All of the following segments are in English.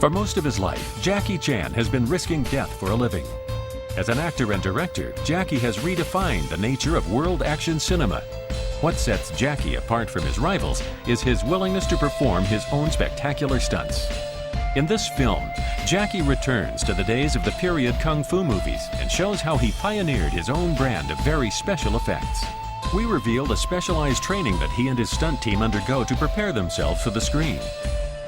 For most of his life, Jackie Chan has been risking death for a living. As an actor and director, Jackie has redefined the nature of world action cinema. What sets Jackie apart from his rivals is his willingness to perform his own spectacular stunts. In this film, Jackie returns to the days of the period kung fu movies and shows how he pioneered his own brand of very special effects. We reveal the specialized training that he and his stunt team undergo to prepare themselves for the screen.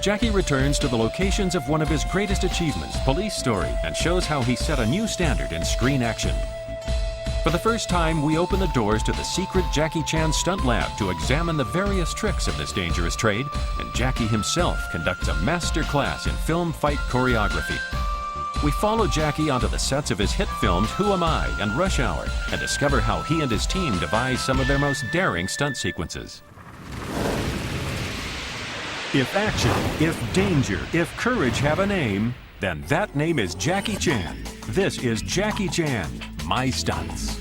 Jackie returns to the locations of one of his greatest achievements, Police Story, and shows how he set a new standard in screen action. For the first time, we open the doors to the secret Jackie Chan stunt lab to examine the various tricks of this dangerous trade, and Jackie himself conducts a master class in film fight choreography. We follow Jackie onto the sets of his hit films Who Am I and Rush Hour and discover how he and his team devise some of their most daring stunt sequences. If action, if danger, if courage have a name, then that name is Jackie Chan. This is Jackie Chan, My Stunts.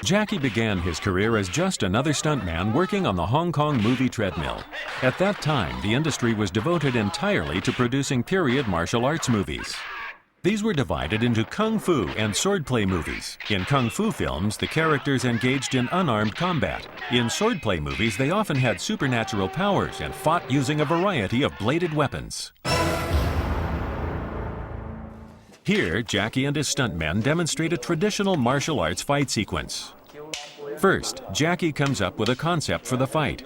Jackie began his career as just another stuntman working on the Hong Kong movie treadmill. At that time, the industry was devoted entirely to producing period martial arts movies. These were divided into kung fu and swordplay movies. In kung fu films, the characters engaged in unarmed combat. In swordplay movies, they often had supernatural powers and fought using a variety of bladed weapons. Here, Jackie and his stuntmen demonstrate a traditional martial arts fight sequence. First, Jackie comes up with a concept for the fight,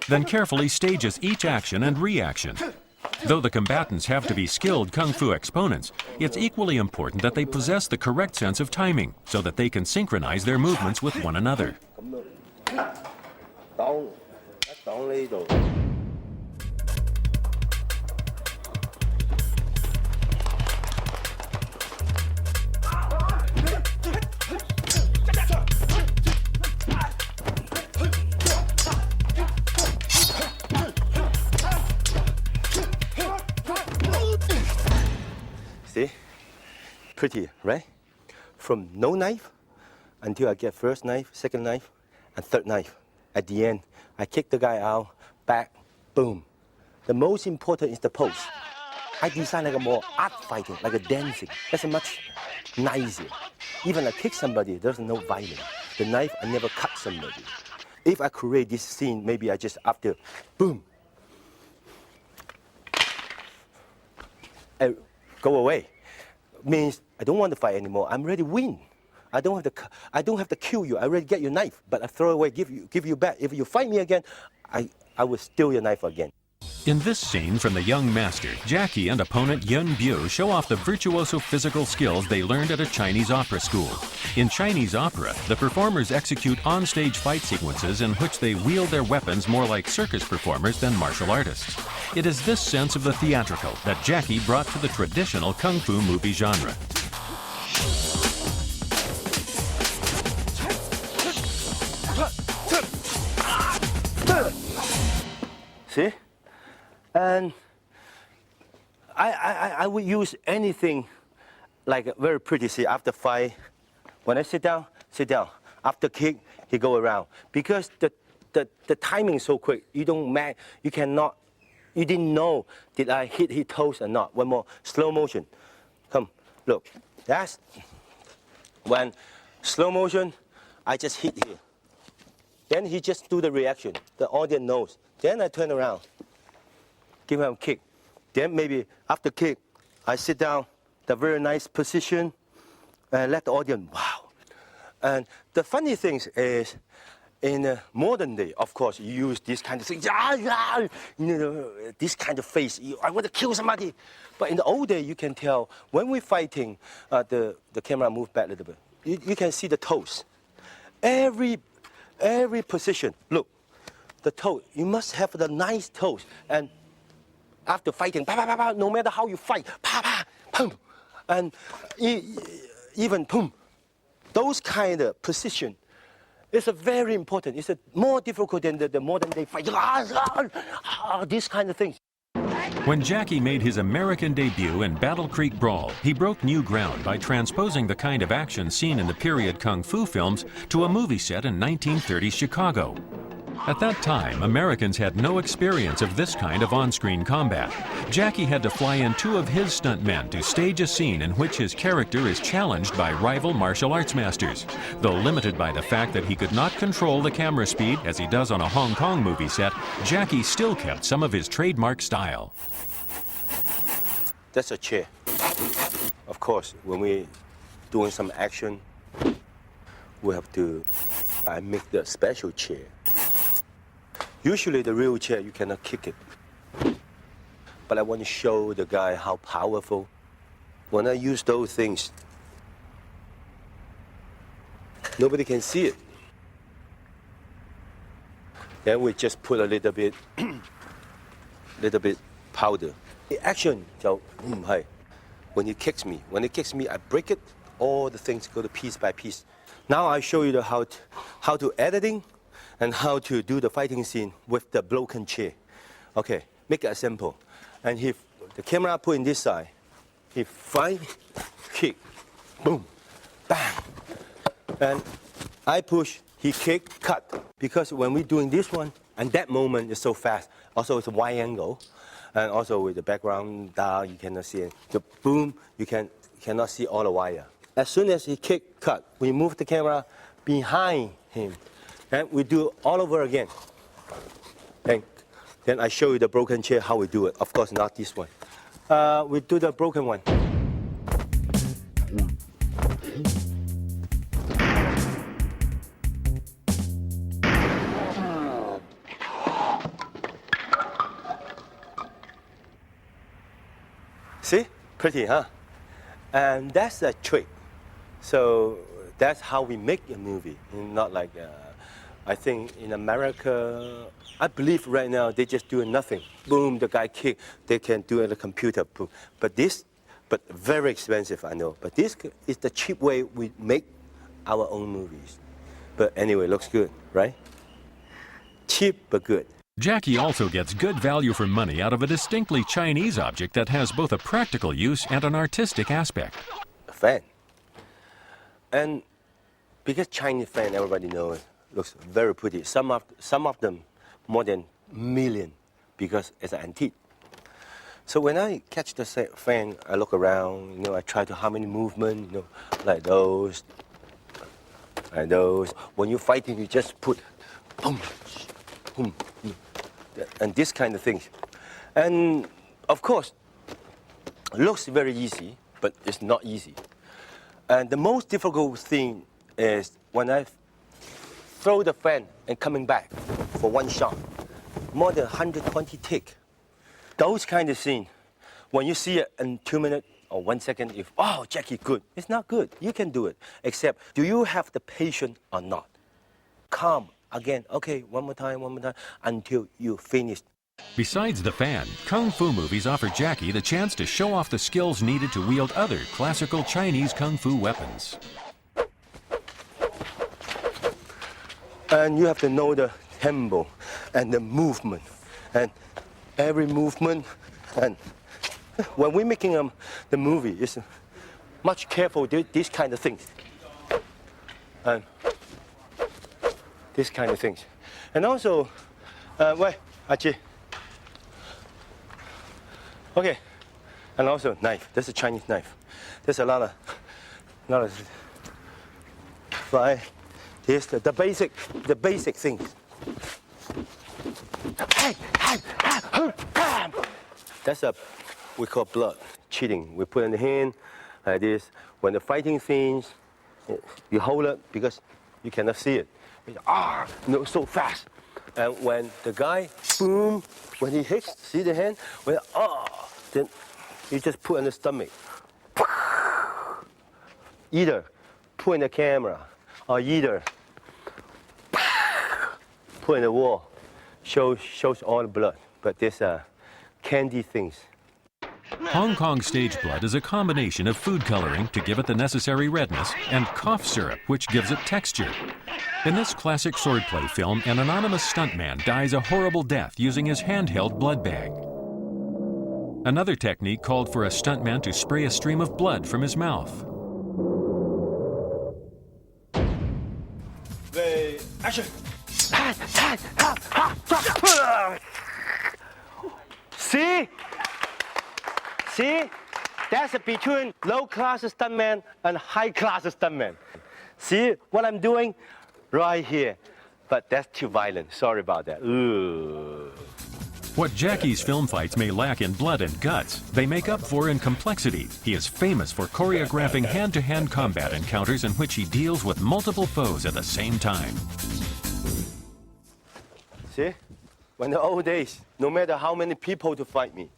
then carefully stages each action and reaction. Though the combatants have to be skilled kung fu exponents, it's equally important that they possess the correct sense of timing so that they can synchronize their movements with one another. See? Pretty, right? From no knife until I get first knife, second knife, and third knife. At the end, I kick the guy out, back, boom. The most important is the pose. I design like a more art fighting, like a dancing. That's a much nicer. Even I kick somebody, there's no violence. The knife, I never cut somebody. If I create this scene, maybe I just after, boom. Go away. Means I don't want to fight anymore. I'm ready to win. I don't have to kill you. I already get your knife, but I throw away, give you back. If you fight me again, I will steal your knife again. In this scene from The Young Master, Jackie and opponent Yun Bu show off the virtuoso physical skills they learned at a Chinese opera school. In Chinese opera, the performers execute on-stage fight sequences in which they wield their weapons more like circus performers than martial artists. It is this sense of the theatrical that Jackie brought to the traditional kung fu movie genre. See? And I would use anything like very pretty. See, after fight, when I sit down, sit down. After kick, he go around. Because the timing is so quick, you didn't know did I hit his toes or not. One more, slow motion. Come, look, that's, when slow motion, I just hit here. Then he just do the reaction, the audience knows. Then I turn around. Give him a kick. Then maybe after kick, I sit down, the very nice position, and let the audience, wow. And the funny thing is, in the modern day, of course, you use this kind of thing, this kind of face, I want to kill somebody. But in the old day, you can tell, when we're fighting, the camera move back a little bit. You can see the toes. Every position, look, the toe, you must have the nice toes. And after fighting, no matter how you fight, pum, and even pum, those kind of position It's a very important. It's a more difficult than the modern day fight. These kind of things. When Jackie made his American debut in Battle Creek Brawl, he broke new ground by transposing the kind of action seen in the period kung fu films to a movie set in 1930s Chicago. At that time, Americans had no experience of this kind of on-screen combat. Jackie had to fly in 2 of his stuntmen to stage a scene in which his character is challenged by rival martial arts masters. Though limited by the fact that he could not control the camera speed as he does on a Hong Kong movie set, Jackie still kept some of his trademark style. That's a chair. Of course, when we're doing some action, we have to make the special chair. Usually the real chair, you cannot kick it. But I want to show the guy how powerful. When I use those things, nobody can see it. Then we just put a little bit powder. The action, when he kicks me, I break it, all the things go to piece by piece. Now I show you how to editing and how to do the fighting scene with the broken chair. Okay, make it simple. And if the camera put in this side, he fight, kick, boom, bang. And I push, he kick, cut. Because when we're doing this one, and that moment is so fast. Also, it's a wide angle. And also with the background down, you cannot see it. The boom, you cannot see all the wire. As soon as he kick, cut, we move the camera behind him. And we do all over again. And then I show you the broken chair, how we do it. Of course, not this one. We do the broken one. See? Pretty, huh? And that's a trick. So that's how we make a movie. Not like, I think in America, I believe right now they just doing nothing. Boom, the guy kick, they can do it on the computer. Boom. But very expensive, I know. But this is the cheap way we make our own movies. But anyway, looks good, right? Cheap but good. Jackie also gets good value for money out of a distinctly Chinese object that has both a practical use and an artistic aspect. A fan. And because Chinese fan, everybody knows, looks very pretty. Some of them more than a million because it's an antique. So when I catch the fan, I look around, I try to harmony movement, like those, like those. When you're fighting, you just put boom, boom, and this kind of things. And of course, it looks very easy, but it's not easy. And the most difficult thing is when I throw the fan and coming back for one shot, more than 120 tick. Those kind of scene, when you see it in 2 minutes or 1 second, oh, Jackie, good. It's not good. You can do it. Except, do you have the patience or not? Calm again. Okay, one more time, until you finish. Besides the fan, kung fu movies offer Jackie the chance to show off the skills needed to wield other classical Chinese kung fu weapons. And you have to know the tempo and the movement. And every movement. And when we're making the movie, it's much careful, these kind of things. And these kind of things. And also, wait, Achi. Okay. And also knife. That's a Chinese knife. There's a lot of right. Here's the basic things. That's we call blood cheating. We put in the hand like this. When the fighting scenes, you hold it because you cannot see it. So fast. And when the guy, boom, when he hits, see the hand? Then you just put in the stomach. Either put in the camera, or either put in the wall. Shows all the blood. But there's candy things. Hong Kong stage blood is a combination of food coloring to give it the necessary redness and cough syrup, which gives it texture. In this classic swordplay film, an anonymous stuntman dies a horrible death using his handheld blood bag. Another technique called for a stuntman to spray a stream of blood from his mouth. Action! See? See? That's between low-class stuntman and high-class stuntman. See what I'm doing? Right here. But that's too violent. Sorry about that. Ooh. What Jackie's film fights may lack in blood and guts, they make up for in complexity. He is famous for choreographing hand-to-hand combat encounters in which he deals with multiple foes at the same time. See? When the old days, no matter how many people to fight me.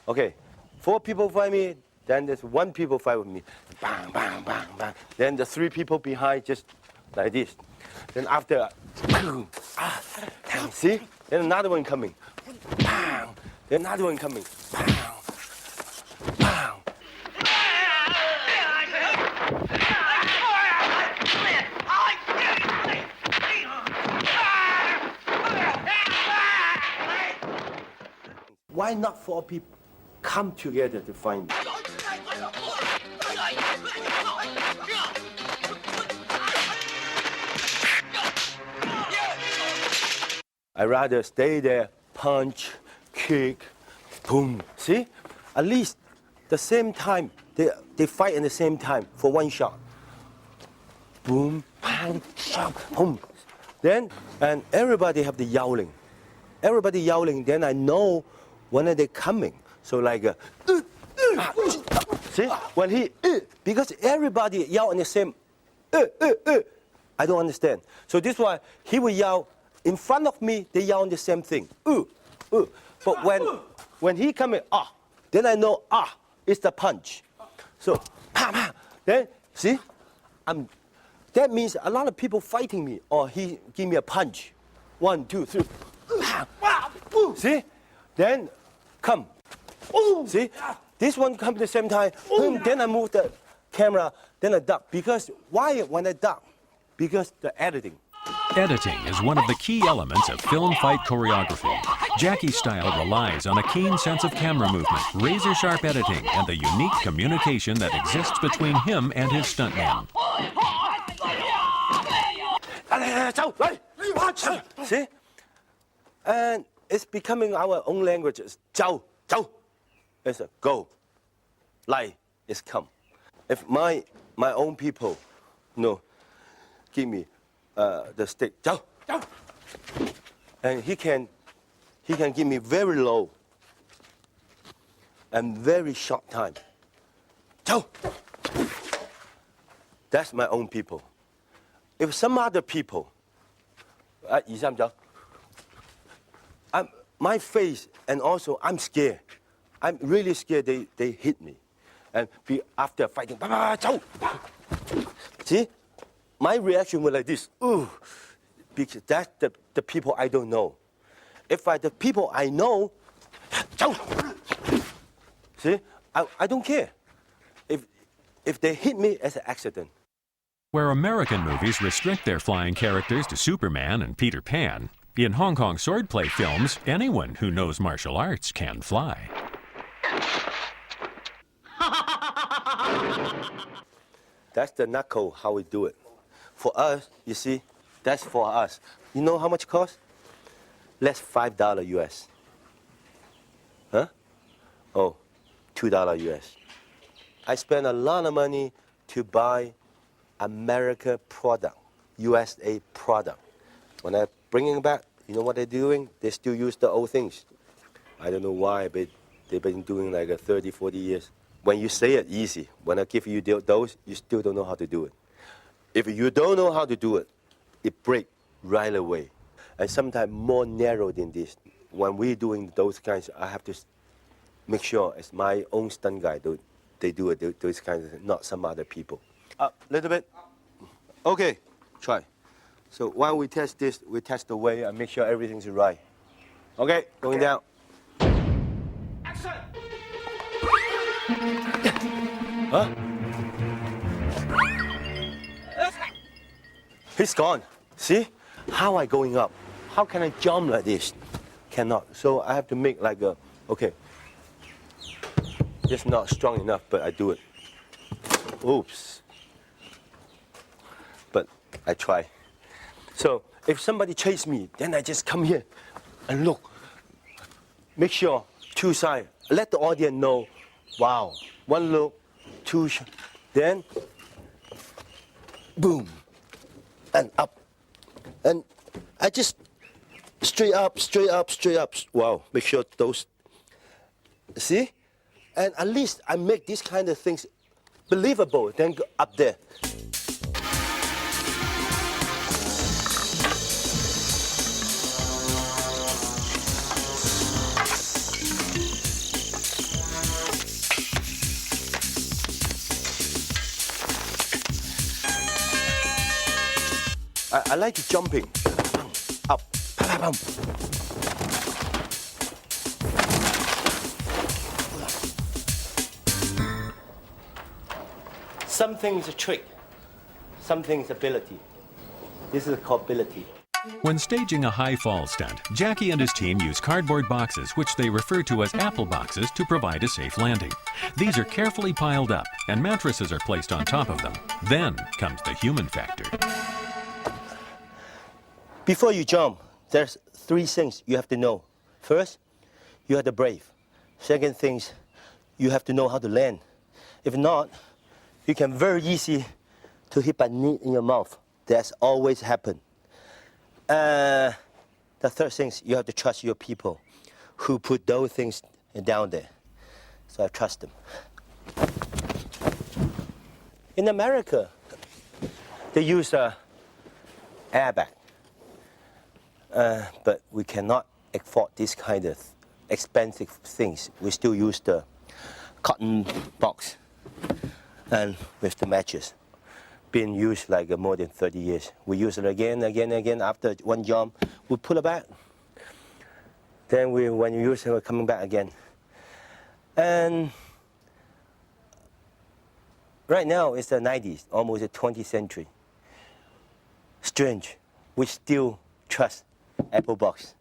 Okay, 4 people fight me, then there's 1 people fight with me. Bang, bang, bang, bang. Then the 3 people behind just like this. Then after, see? Then another one coming. Bang. Then another one coming. Bang. Bang. Why not 4 people come together to find me? I'd rather stay there, punch, kick, boom. See? At least the same time, they fight in the same time for 1 shot. Boom, bang, shot, boom. Then, and everybody have the yowling. Everybody yowling, then I know when are they coming. So like, see? When he, because everybody yell in the same, I don't understand. So this is why he will yell in front of me, they yell the same thing. But when he coming, then I know, it's the punch. So, then, see? That means a lot of people fighting me, or he give me a punch. 1, 2, 3. See? Then, come. See? This one comes at the same time. Then I move the camera, then I duck. Because, why when I duck? Because the editing. Editing is one of the key elements of film fight choreography. Jackie's style relies on a keen sense of camera movement, razor-sharp editing, and the unique communication that exists between him and his stuntman. See? And it's becoming our own language. It's 走, 走. It's a go. Lai is come. If my own people, give me the stick, 走, 走. And he can give me very low and very short time. 走. That's my own people. If some other people, 1, 2, 3, 走. My face, and also I'm scared. I'm really scared they hit me. And after fighting, 走. See? My reaction was like this. Ooh, because that's the people I don't know. If the people I know, 走. See? I don't care. If they hit me as an accident. Where American movies restrict their flying characters to Superman and Peter Pan, in Hong Kong swordplay films, anyone who knows martial arts can fly. That's the knuckle, how we do it. For us, you see, that's for us. You know how much it costs? Less $5 US. Huh? Oh, $2 US. I spend a lot of money to buy American product, USA product. When I bring it back, you know what they're doing? They still use the old things. I don't know why, but they've been doing like 30, 40 years. When you say it easy, when I give you those, you still don't know how to do it. If you don't know how to do it, it breaks right away. And sometimes more narrow than this. When we're doing those kinds, I have to make sure it's my own stunt guy. They do it, those kinds of things, not some other people. Up a little bit. Okay, try. So while we test this, we test the way and make sure everything's right. Okay, going down. Action! Huh? He's gone. See? How I going up? How can I jump like this? Cannot. So I have to make like a, okay. It's not strong enough, but I do it. Oops. But I try. So if somebody chase me, then I just come here and look. Make sure, two sides. Let the audience know, wow, one look, two, then boom, and up. And I just straight up, straight up, straight up. Wow, make sure those, see? And at least I make these kind of things believable, then go up there. I like jumping, up, bam. Something's a trick, something's ability. This is called ability. When staging a high fall stunt, Jackie and his team use cardboard boxes, which they refer to as apple boxes, to provide a safe landing. These are carefully piled up, and mattresses are placed on top of them. Then comes the human factor. Before you jump, there's three things you have to know. First, you have to brave. Second things, you have to know how to land. If not, you can very easy to hit by knee in your mouth. That's always happen. The third thing is you have to trust your people who put those things down there. So I trust them. In America, they use a airbag. But we cannot afford this kind of expensive things. We still use the cotton box and with the matches. Been used like more than 30 years. We use it again. After one jump, we put it back. Then when you use it, we're coming back again. And right now it's the 90s, almost the 20th century. Strange, we still trust Apple box.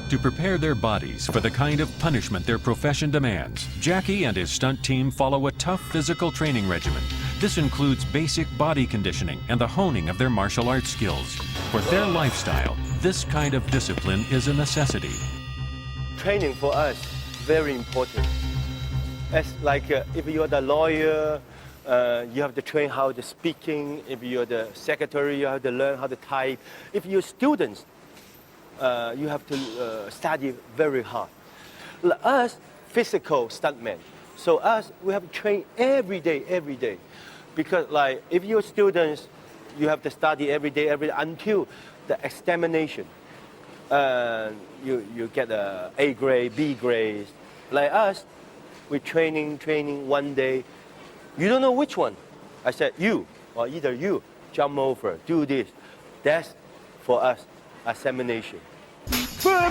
To prepare their bodies for the kind of punishment their profession demands, Jackie and his stunt team follow a tough physical training regimen. This includes basic body conditioning and the honing of their martial arts skills. For their lifestyle, this kind of discipline is a necessity. Training for us, very important. As like if you're the lawyer, you have to train how to speaking. If you're the secretary, you have to learn how to type. If you're students, you have to study very hard. Us, physical stuntmen. So us, we have to train every day. Because like, if you're students, you have to study every day until the examination. You get A grade, B grades. Like us, we're training one day. You don't know which one. I said, you, or either you, jump over, do this. That's, for us, examination. Though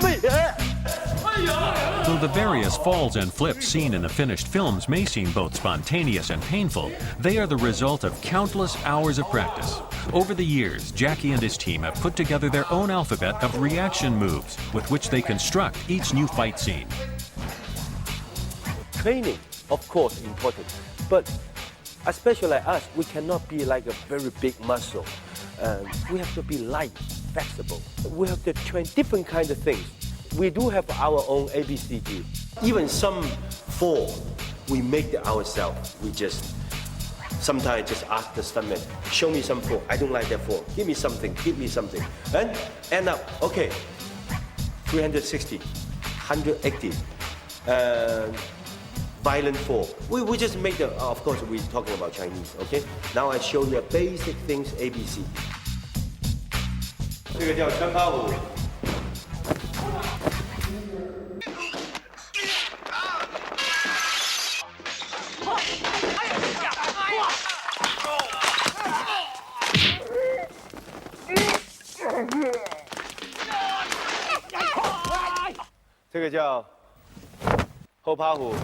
the various falls and flips seen in the finished films may seem both spontaneous and painful, they are the result of countless hours of practice. Over the years, Jackie and his team have put together their own alphabet of reaction moves with which they construct each new fight scene. Training, of course, important, but especially like us, we cannot be like a very big muscle. We have to be light, flexible. We have to train different kinds of things. We do have our own ABCD. Even some fall, we make it ourselves. We just sometimes just ask the stuntman, show me some fall. I don't like that fall. Give me something. And end up, okay, 360, 180. Violent fall. We just make the, of course, we're talking about Chinese, okay? Now I show you basic things, ABC. 这个叫穿八舞。这个叫好跑虎。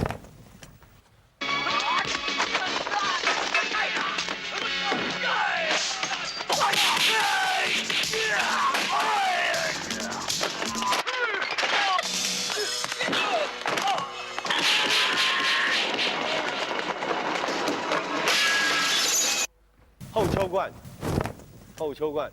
后抽棍，后抽棍。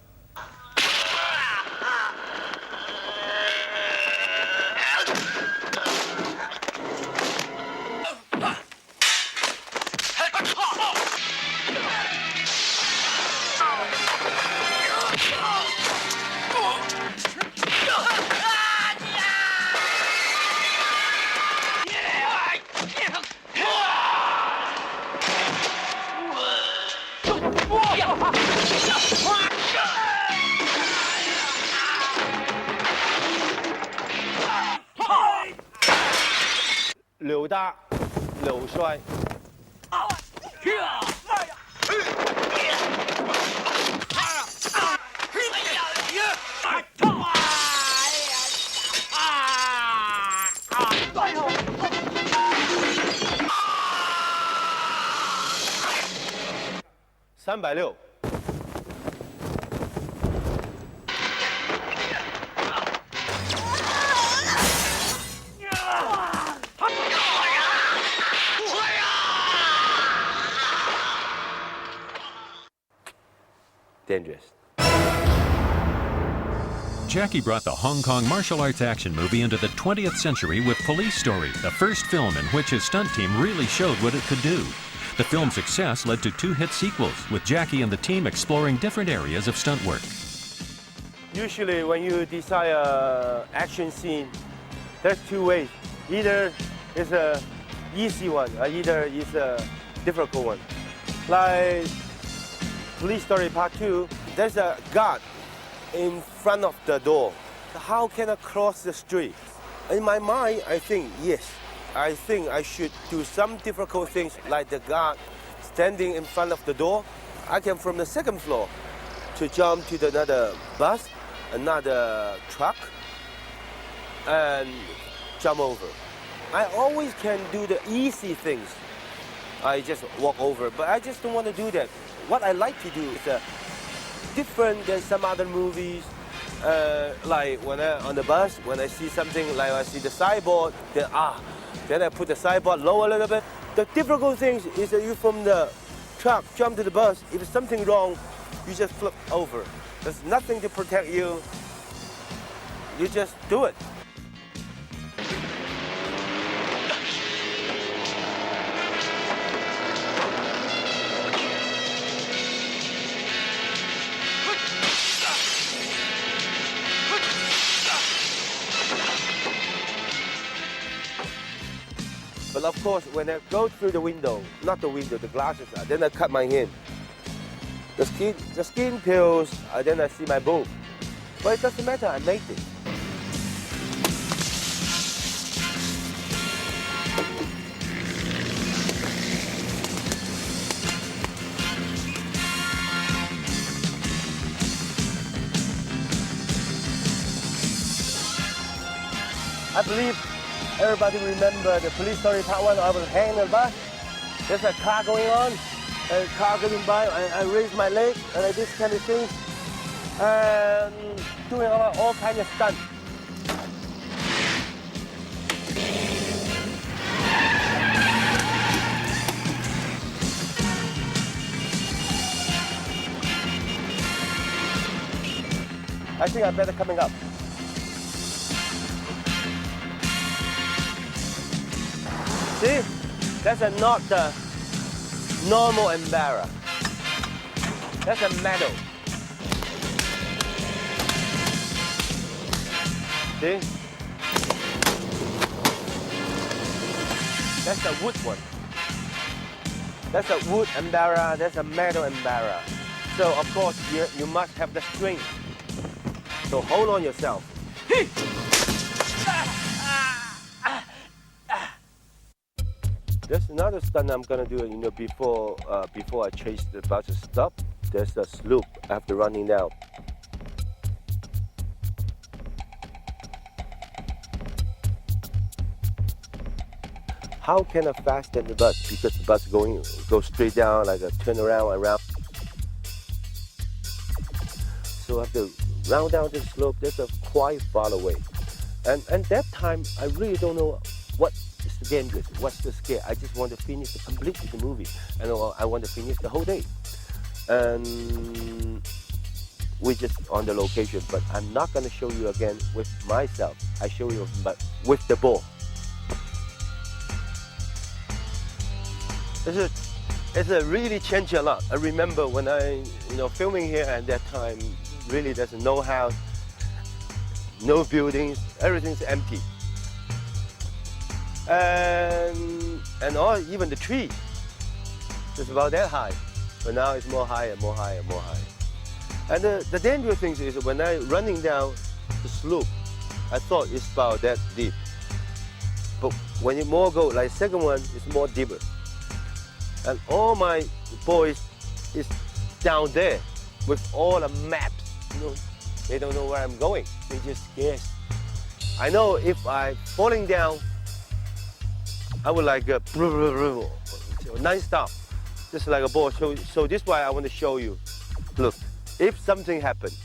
扭打，扭摔。360。Dangerous. Jackie brought the Hong Kong martial arts action movie into the 20th century with Police Story, the first film in which his stunt team really showed what it could do. The film's success led to 2 hit sequels, with Jackie and the team exploring different areas of stunt work. Usually when you design an action scene, there's 2 ways. Either it's an easy one, or either it's a difficult one. Like Police Story Part 2, there's a guard in front of the door. How can I cross the street? In my mind, I think, yes, I think I should do some difficult things like the guard standing in front of the door. I can from the 2nd floor to jump to another bus, another truck, and jump over. I always can do the easy things. I just walk over, but I just don't want to do that. What I like to do is different than some other movies. Like when on the bus, when I see something, like I see the sideboard, then I put the sideboard low a little bit. The difficult things is that you from the truck jump to the bus. If there's something wrong, you just flip over. There's nothing to protect you. You just do it. But of course, when I go through the window, not the window, the glasses, then I cut my hand. The skin peels, then I see my boob. But it doesn't matter, I made it. I believe everybody remember the Police Story Part 1. I was hanging on the bus. There's a car going on, a car going by. I raise my leg and I do this kind of thing, and doing all kinds of stunts. I think I'm better coming up. See, that's not the normal embarra. That's a metal. See? That's a wood one. That's a wood embarra, that's a metal embarra. So of course you must have the strength. So hold on yourself. There's another stunt I'm gonna do, before I chase the bus to stop. There's a sloop after running down. how can I fasten the bus? Because the bus goes straight down, like a turn around. So I have to round down the slope. There's a quite far away. And that time, I really don't know what is the dangerous, what's the scare. I just want to finish completely the movie. And I want to finish the whole day. And we're just on the location, but I'm not going to show you again with myself. I show you with the ball. It's a really changed a lot. I remember when I, filming here at that time, really there's no house, no buildings, everything's empty. And even the tree is about that high. But now it's more higher. And the dangerous thing is when I'm running down the slope, I thought it's about that deep. But when you more go, like second one, it's more deeper. And all my boys is down there with all the maps. They don't know where I'm going. They just scared. I know if I'm falling down, I would like non-stop, just like a ball. So this is why I want to show you. Look, if something happens,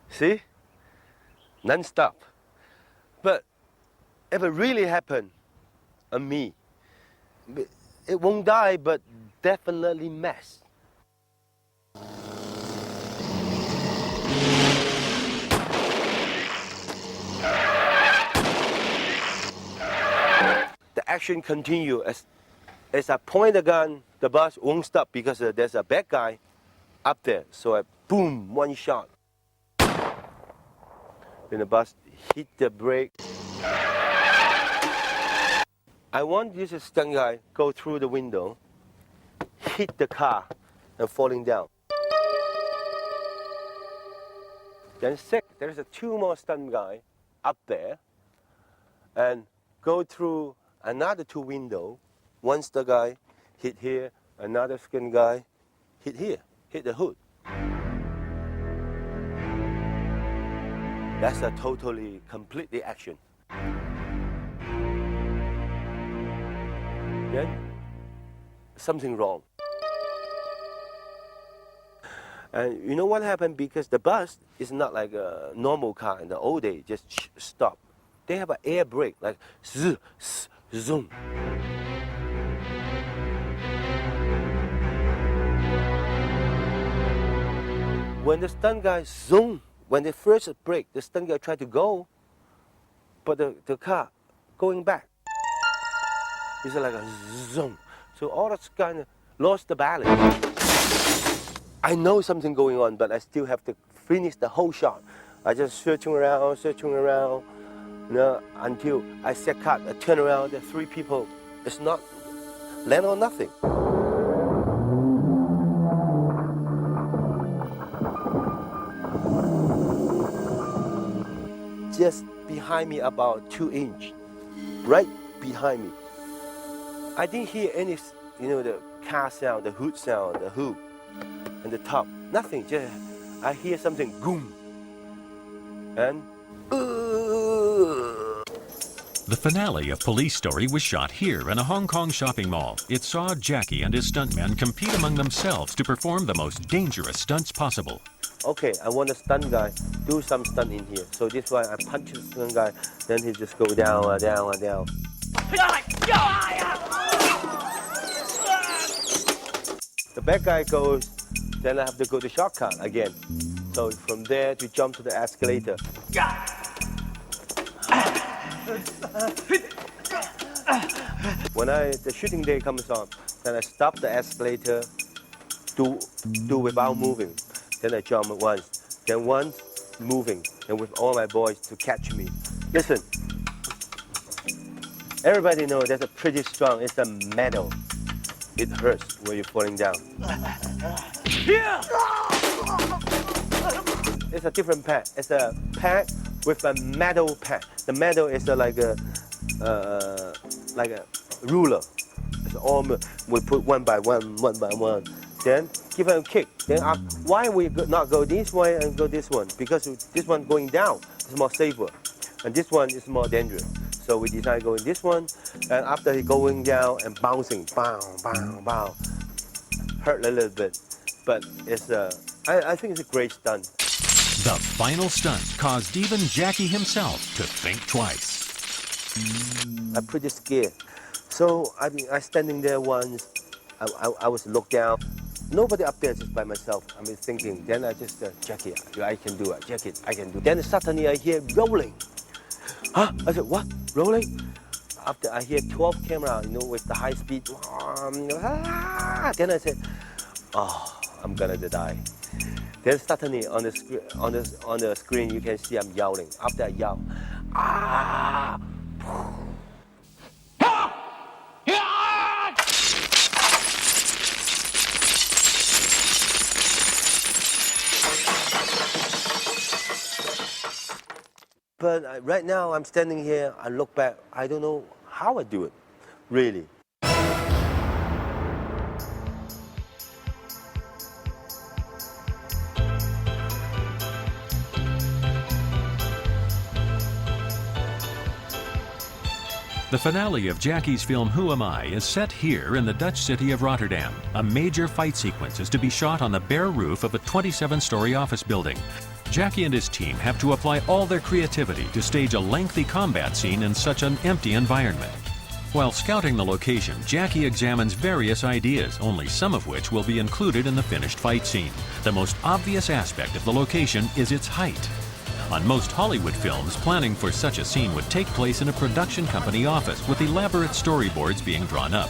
see? Non-stop. But if it really happened on me, it won't die, but definitely mess. The action continue as I point the gun, the bus won't stop because there's a bad guy up there. So I boom, one shot. Then the bus hit the brake. I want this stunt guy go through the window, hit the car, and falling down. Then there's two more stunt guy up there, and go through another two window. One stunt guy hit here, another stunt guy hit here, hit the hood. That's a completely action. Then, something wrong. And you know what happened? Because the bus is not like a normal car in the old days, just stop. They have an air brake, like zoom. When the stunt guy zoom, when they first brake, the stunt guy tried to go, but the car going back. It's like a zoom. So all of kind of lost the balance. I know something going on, but I still have to finish the whole shot. I just searching around, until I set cut, I turn around, there are three people. It's not land on nothing. Just behind me about 2 inches, right behind me. I didn't hear any, the car sound, the hood sound, the hoop, and the top. Nothing, just I hear something, boom, and The finale of Police Story was shot here in a Hong Kong shopping mall. It saw Jackie and his stuntmen compete among themselves to perform the most dangerous stunts possible. Okay, I want a stunt guy do some stunt in here. So this why I punch the stunt guy, then he just go down. The bad guy goes, then I have to go to shortcut again. So from there to jump to the escalator. When the shooting day comes on, then I stop the escalator, do without moving. Then I jump once, then once moving, and with all my boys to catch me. Listen, everybody knows that's a pretty strong. It's a metal. It hurts when you're falling down. It's a different pack. It's a pack with a metal pack. The metal is like a ruler. It's all we put one by one. Then give it a kick. Then why we not go this way and go this one? Because this one going down is more safer, and this one is more dangerous. So we decided going this one, and after he going down and bouncing, bang, bang, bang, hurt a little bit, but it's I think it's a great stunt. The final stunt caused even Jackie himself to think twice. I'm pretty scared. So I standing there once, I was looked down. Nobody up there, just by myself. I mean thinking. Then I just Jackie, I can do it. Jackie, I can do it. Then suddenly I hear rolling. Huh? I said, what? Rolling? After I hear 12 camera, with the high speed. Then I said, oh, I'm gonna die. Then suddenly on the screen you can see I'm yelling. After I yell, ah! But right now I'm standing here, I look back, I don't know how I do it, really. The finale of Jackie's film Who Am I is set here in the Dutch city of Rotterdam. A major fight sequence is to be shot on the bare roof of a 27-story office building. Jackie and his team have to apply all their creativity to stage a lengthy combat scene in such an empty environment. While scouting the location, Jackie examines various ideas, only some of which will be included in the finished fight scene. The most obvious aspect of the location is its height. On most Hollywood films, planning for such a scene would take place in a production company office with elaborate storyboards being drawn up.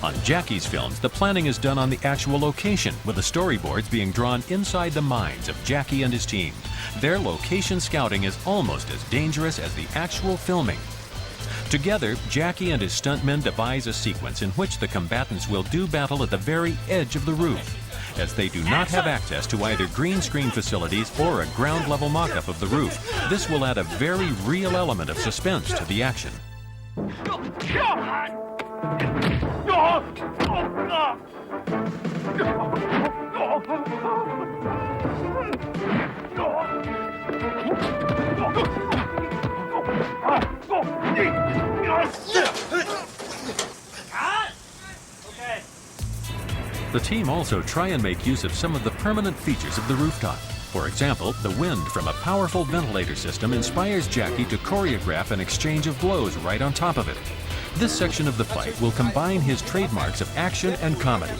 On Jackie's films, the planning is done on the actual location, with the storyboards being drawn inside the minds of Jackie and his team. Their location scouting is almost as dangerous as the actual filming. Together, Jackie and his stuntmen devise a sequence in which the combatants will do battle at the very edge of the roof. As they do not have access to either green screen facilities or a ground-level mock-up of the roof, this will add a very real element of suspense to the action. The team also try and make use of some of the permanent features of the rooftop. For example, the wind from a powerful ventilator system inspires Jackie to choreograph an exchange of blows right on top of it. This section of the fight will combine his trademarks of action and comedy.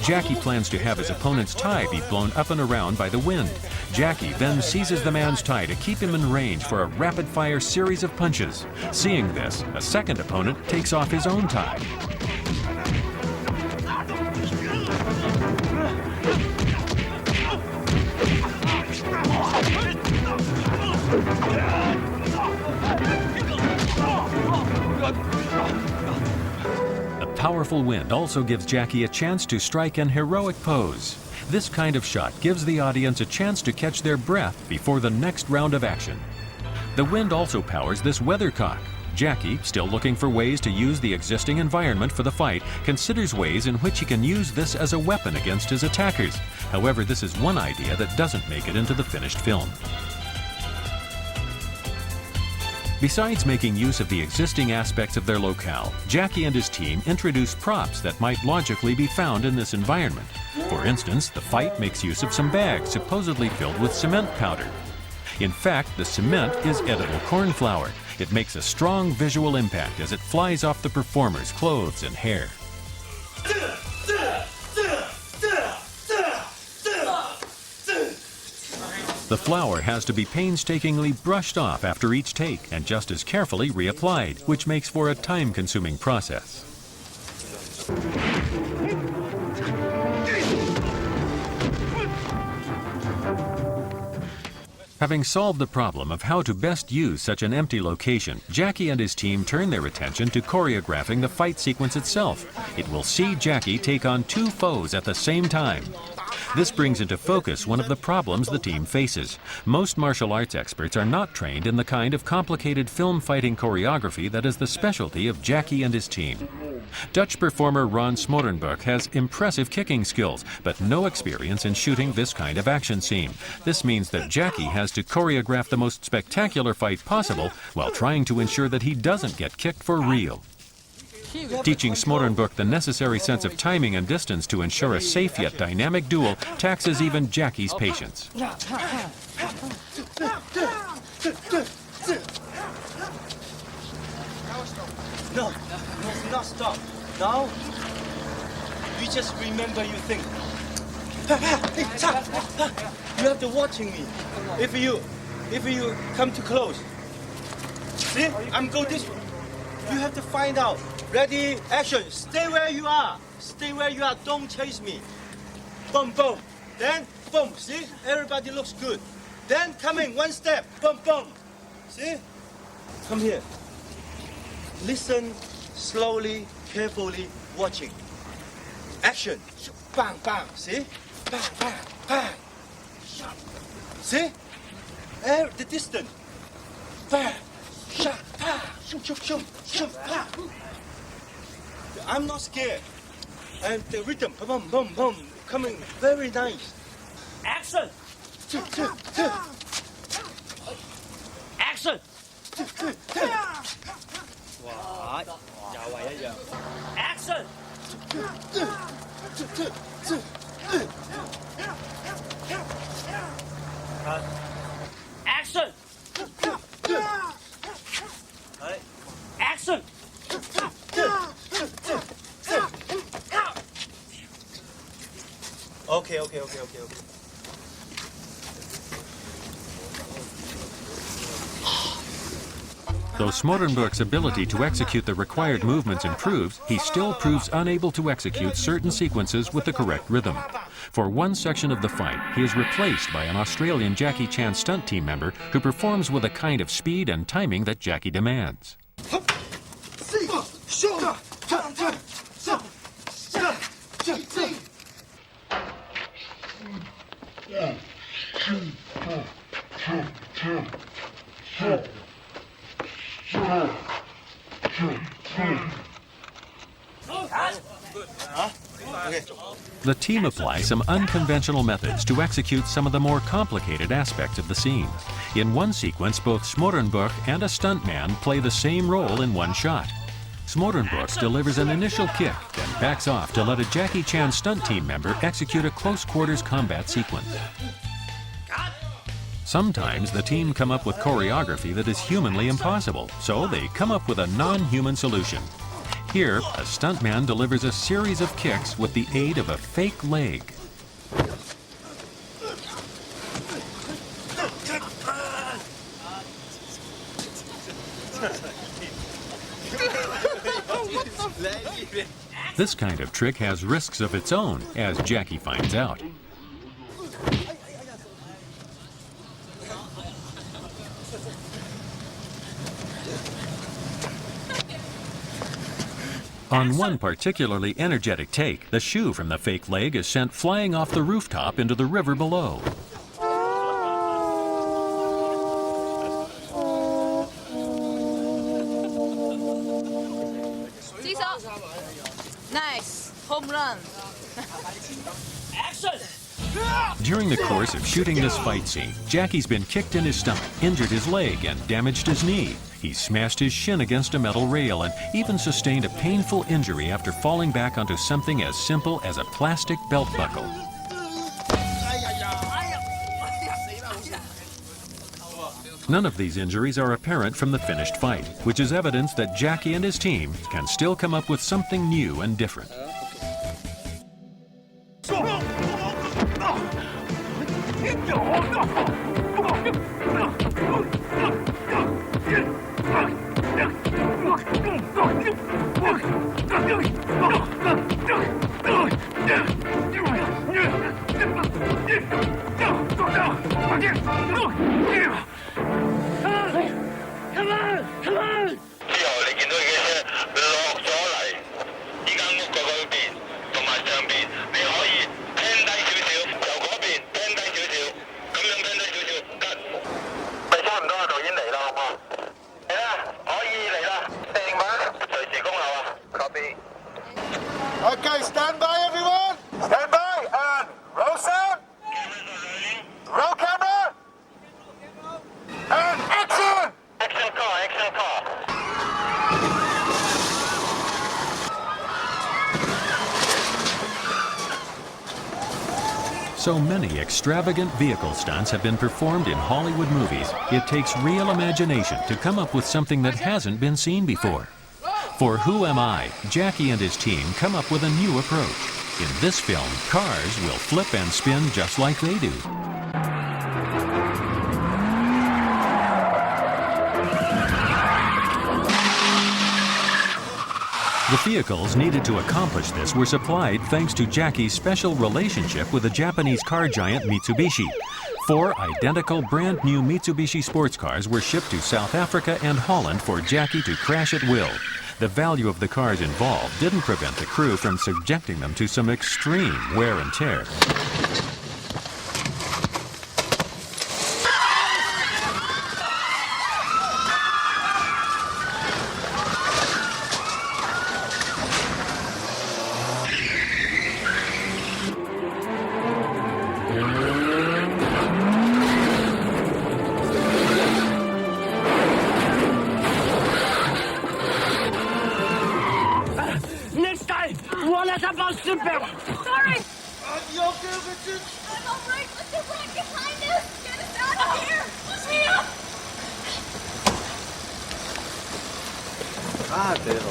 Jackie plans to have his opponent's tie be blown up and around by the wind. Jackie then seizes the man's tie to keep him in range for a rapid-fire series of punches. Seeing this, a second opponent takes off his own tie. The powerful wind also gives Jackie a chance to strike an heroic pose. This kind of shot gives the audience a chance to catch their breath before the next round of action. The wind also powers this weathercock. Jackie, still looking for ways to use the existing environment for the fight, considers ways in which he can use this as a weapon against his attackers. However, this is one idea that doesn't make it into the finished film. Besides making use of the existing aspects of their locale, Jackie and his team introduce props that might logically be found in this environment. For instance, the fight makes use of some bags supposedly filled with cement powder. In fact, the cement is edible corn flour. It makes a strong visual impact as it flies off the performer's clothes and hair. The flour has to be painstakingly brushed off after each take and just as carefully reapplied, which makes for a time-consuming process. Having solved the problem of how to best use such an empty location, Jackie and his team turn their attention to choreographing the fight sequence itself. It will see Jackie take on two foes at the same time. This brings into focus one of the problems the team faces. Most martial arts experts are not trained in the kind of complicated film fighting choreography that is the specialty of Jackie and his team. Dutch performer Ron Smorenburg has impressive kicking skills, but no experience in shooting this kind of action scene. This means that Jackie has to choreograph the most spectacular fight possible while trying to ensure that he doesn't get kicked for real. Teaching Smorenburg the necessary sense of timing and distance to ensure a safe yet dynamic duel taxes even Jackie's patience. No, not stop. Now, you just remember your thing. You have to watching me. If you come too close, see, I'm go this way. You have to find out. Ready, action. Stay where you are. Stay where you are. Don't chase me. Boom, boom. Then, boom. See, everybody looks good. Then coming one step. Boom, boom. See, come here. Listen slowly, carefully, watching. Action. Bang, bang. See? Bang, bang, bang. See? The distance. Bang. Shot. Bang. Shoot. Bang. I'm not scared. And the rhythm. Boom, boom, boom. Coming very nice. Action. Action. Action! Action! Action! Okay. Though Smorenburg's ability to execute the required movements improves, he still proves unable to execute certain sequences with the correct rhythm. For one section of the fight, he is replaced by an Australian Jackie Chan stunt team member who performs with a kind of speed and timing that Jackie demands. The team apply some unconventional methods to execute some of the more complicated aspects of the scene. In one sequence, both Smorenburg and a stuntman play the same role in one shot. Smorenburg delivers an initial kick, then backs off to let a Jackie Chan stunt team member execute a close-quarters combat sequence. Sometimes the team come up with choreography that is humanly impossible, so they come up with a non-human solution. Here, a stuntman delivers a series of kicks with the aid of a fake leg. This kind of trick has risks of its own, as Jackie finds out. On one particularly energetic take, the shoe from the fake leg is sent flying off the rooftop into the river below. Nice. Home run. Action! During the course of shooting this fight scene, Jackie's been kicked in his stomach, injured his leg, and damaged his knee. He smashed his shin against a metal rail and even sustained a painful injury after falling back onto something as simple as a plastic belt buckle. None of these injuries are apparent from the finished fight, which is evidence that Jackie and his team can still come up with something new and different. Okay, stand by everyone. Stand by and roll sound. Roll camera. And action. Action car, action car. So many extravagant vehicle stunts have been performed in Hollywood movies, it takes real imagination to come up with something that hasn't been seen before. For Who Am I?, Jackie and his team come up with a new approach. In this film, cars will flip and spin just like they do. The vehicles needed to accomplish this were supplied thanks to Jackie's special relationship with the Japanese car giant Mitsubishi. 4 identical brand new Mitsubishi sports cars were shipped to South Africa and Holland for Jackie to crash at will. The value of the cars involved didn't prevent the crew from subjecting them to some extreme wear and tear. Sorry! You okay, Richard? I'm all right, but they're right behind us! Get us out of here! Push me up! Ah, dear.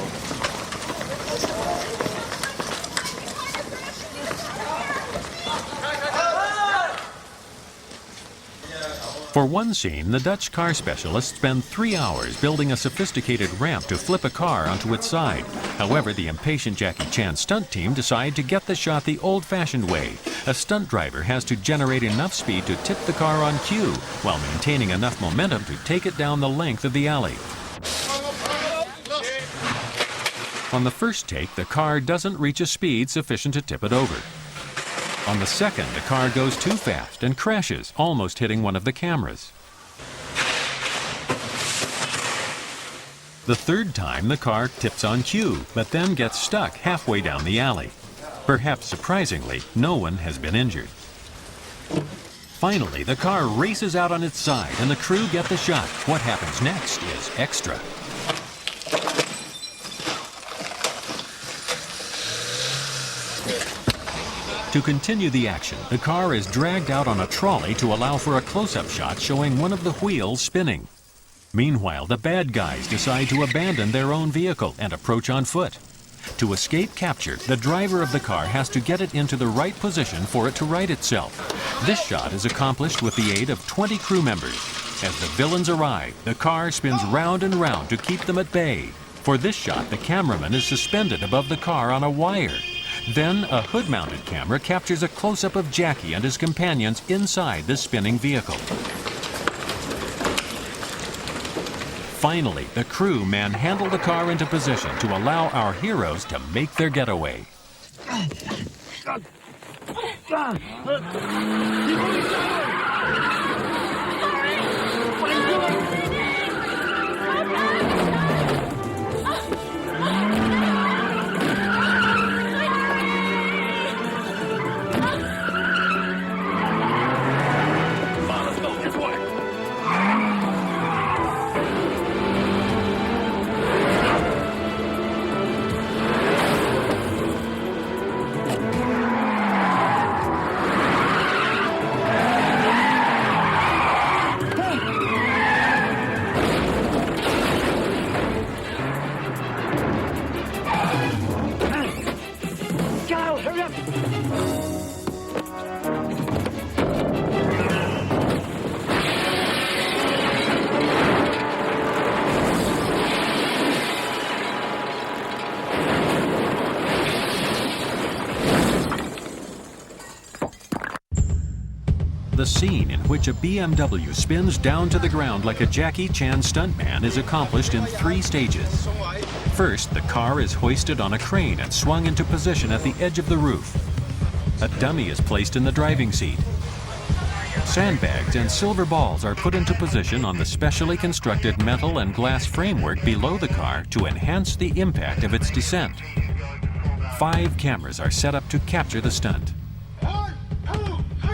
For one scene, the Dutch car specialists spend 3 hours building a sophisticated ramp to flip a car onto its side. However, the impatient Jackie Chan stunt team decide to get the shot the old-fashioned way. A stunt driver has to generate enough speed to tip the car on cue, while maintaining enough momentum to take it down the length of the alley. On the first take, the car doesn't reach a speed sufficient to tip it over. On the second, the car goes too fast and crashes, almost hitting one of the cameras. The third time, the car tips on cue, but then gets stuck halfway down the alley. Perhaps surprisingly, no one has been injured. Finally, the car races out on its side and the crew get the shot. What happens next is extra. To continue the action, the car is dragged out on a trolley to allow for a close-up shot showing one of the wheels spinning. Meanwhile, the bad guys decide to abandon their own vehicle and approach on foot. To escape capture, the driver of the car has to get it into the right position for it to right itself. This shot is accomplished with the aid of 20 crew members. As the villains arrive, the car spins round and round to keep them at bay. For this shot, the cameraman is suspended above the car on a wire. Then, a hood-mounted camera captures a close-up of Jackie and his companions inside the spinning vehicle. Finally, the crew manhandle the car into position to allow our heroes to make their getaway. the scene in which a BMW spins down to the ground like a Jackie Chan stuntman is accomplished in 3 stages. First, the car is hoisted on a crane and swung into position at the edge of the roof. A dummy is placed in the driving seat. Sandbags and silver balls are put into position on the specially constructed metal and glass framework below the car to enhance the impact of its descent. 5 cameras are set up to capture the stunt. 1, 2, 3.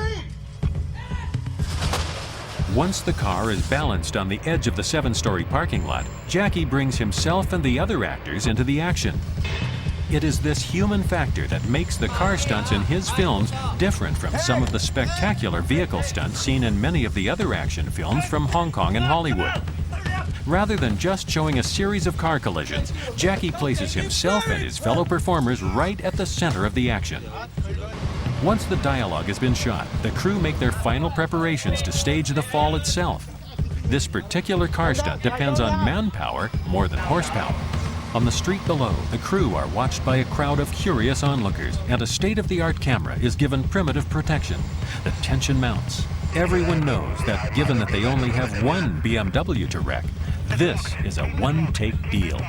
Once the car is balanced on the edge of the 7-story parking lot, Jackie brings himself and the other actors into the action. It is this human factor that makes the car stunts in his films different from some of the spectacular vehicle stunts seen in many of the other action films from Hong Kong and Hollywood. Rather than just showing a series of car collisions, Jackie places himself and his fellow performers right at the center of the action. Once the dialogue has been shot, the crew make their final preparations to stage the fall itself. This particular car stunt depends on manpower more than horsepower. On the street below, the crew are watched by a crowd of curious onlookers, and a state-of-the-art camera is given primitive protection. The tension mounts. Everyone knows that given that they only have one BMW to wreck, this is a one-take deal.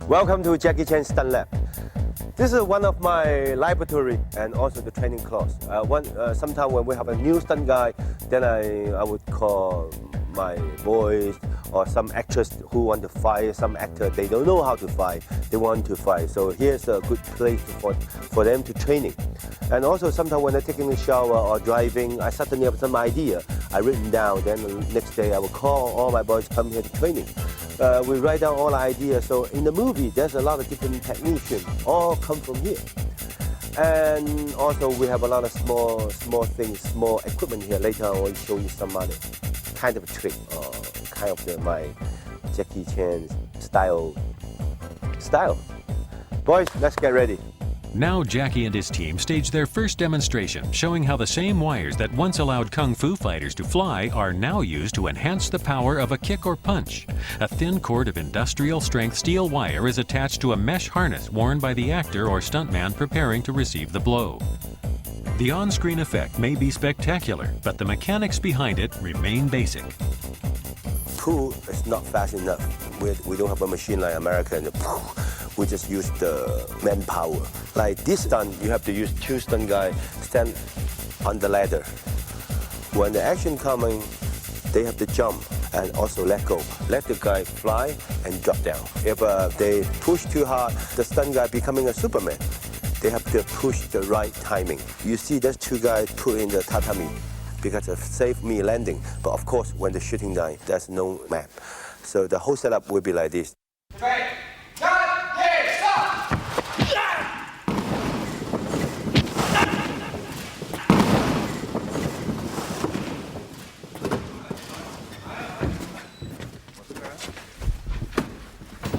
Welcome to Jackie Chan Stunt Lab. This is one of my laboratory and also the training class. Sometimes when we have a new stunt guy, then I would call my boys or some actress who want to fight, some actor, they don't know how to fight, they want to fight. So here's a good place for them to training. And also sometimes when they're taking a shower or driving, I suddenly have some idea. I written down, then the next day I will call all my boys come here to training. We write down all the ideas. So in the movie, there's a lot of different technicians, all come from here. And also we have a lot of small things, small equipment here. Later I will show you some other kind of trick, kind of my Jackie Chan style. Boys, let's get ready. Now Jackie and his team stage their first demonstration, showing how the same wires that once allowed kung fu fighters to fly are now used to enhance the power of a kick or punch. A thin cord of industrial-strength steel wire is attached to a mesh harness worn by the actor or stuntman preparing to receive the blow. The on-screen effect may be spectacular, but the mechanics behind it remain basic. Pull is not fast enough. We don't have a machine like America. We just use the manpower. Like this stunt, you have to use 2 stunt guys stand on the ladder. When the action coming, they have to jump and also let go. Let the guy fly and drop down. If they push too hard, the stunt guy becoming a Superman. They have to push the right timing. You see there's 2 guys put in the tatami because it saved me landing. But of course, when the shooting down, there's no map. So the whole setup will be like this. Right. Cut. Here. Stop.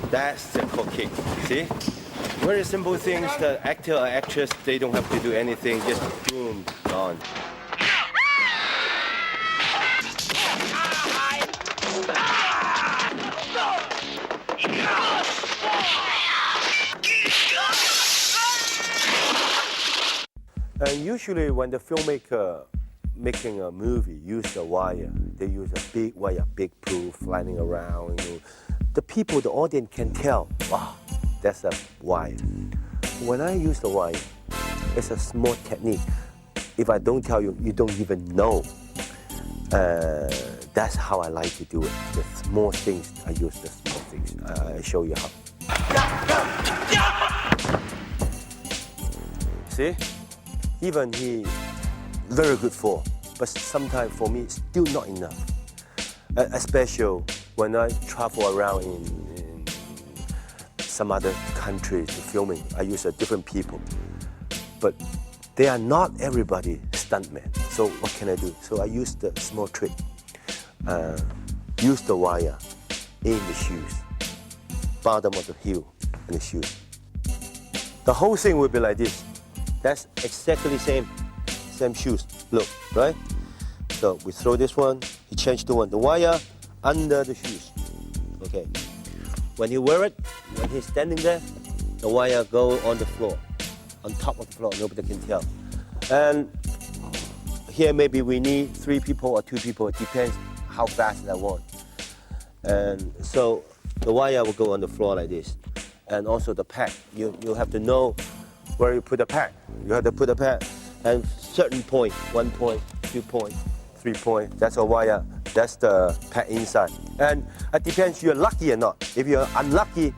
That's the core kick. See? Very simple things. The actor or actress, they don't have to do anything. Just boom, gone. And usually when the filmmaker making a movie use a wire, they use a big wire, big proof, flying around. You know. The people, the audience can tell, wow, that's a wire. When I use the wire, it's a small technique. If I don't tell you, you don't even know. That's how I like to do it. The small things, I use the small things. I show you how. See? Even he very good fall. but sometimes for me, it's still not enough. Especially when I travel around in some other countries filming, I use different people. But they are not everybody stuntmen. So what can I do? So I use the small trick. Use the wire in the shoes, bottom of the heel in the shoes. The whole thing will be like this. That's exactly same shoes. Look, right? So we throw this one, he changed the wire under the shoes. Okay. When he wear it, when he's standing there, the wire go on the floor, on top of the floor, nobody can tell. And here maybe we need 3 people or 2 people, it depends how fast I want. And so the wire will go on the floor like this. And also the pad, you have to know where you put the pad. You have to put the pad and certain point, 1 point, 2 point, 3 point, that's a wire, that's the pad inside. And it depends you're lucky or not. If you're unlucky,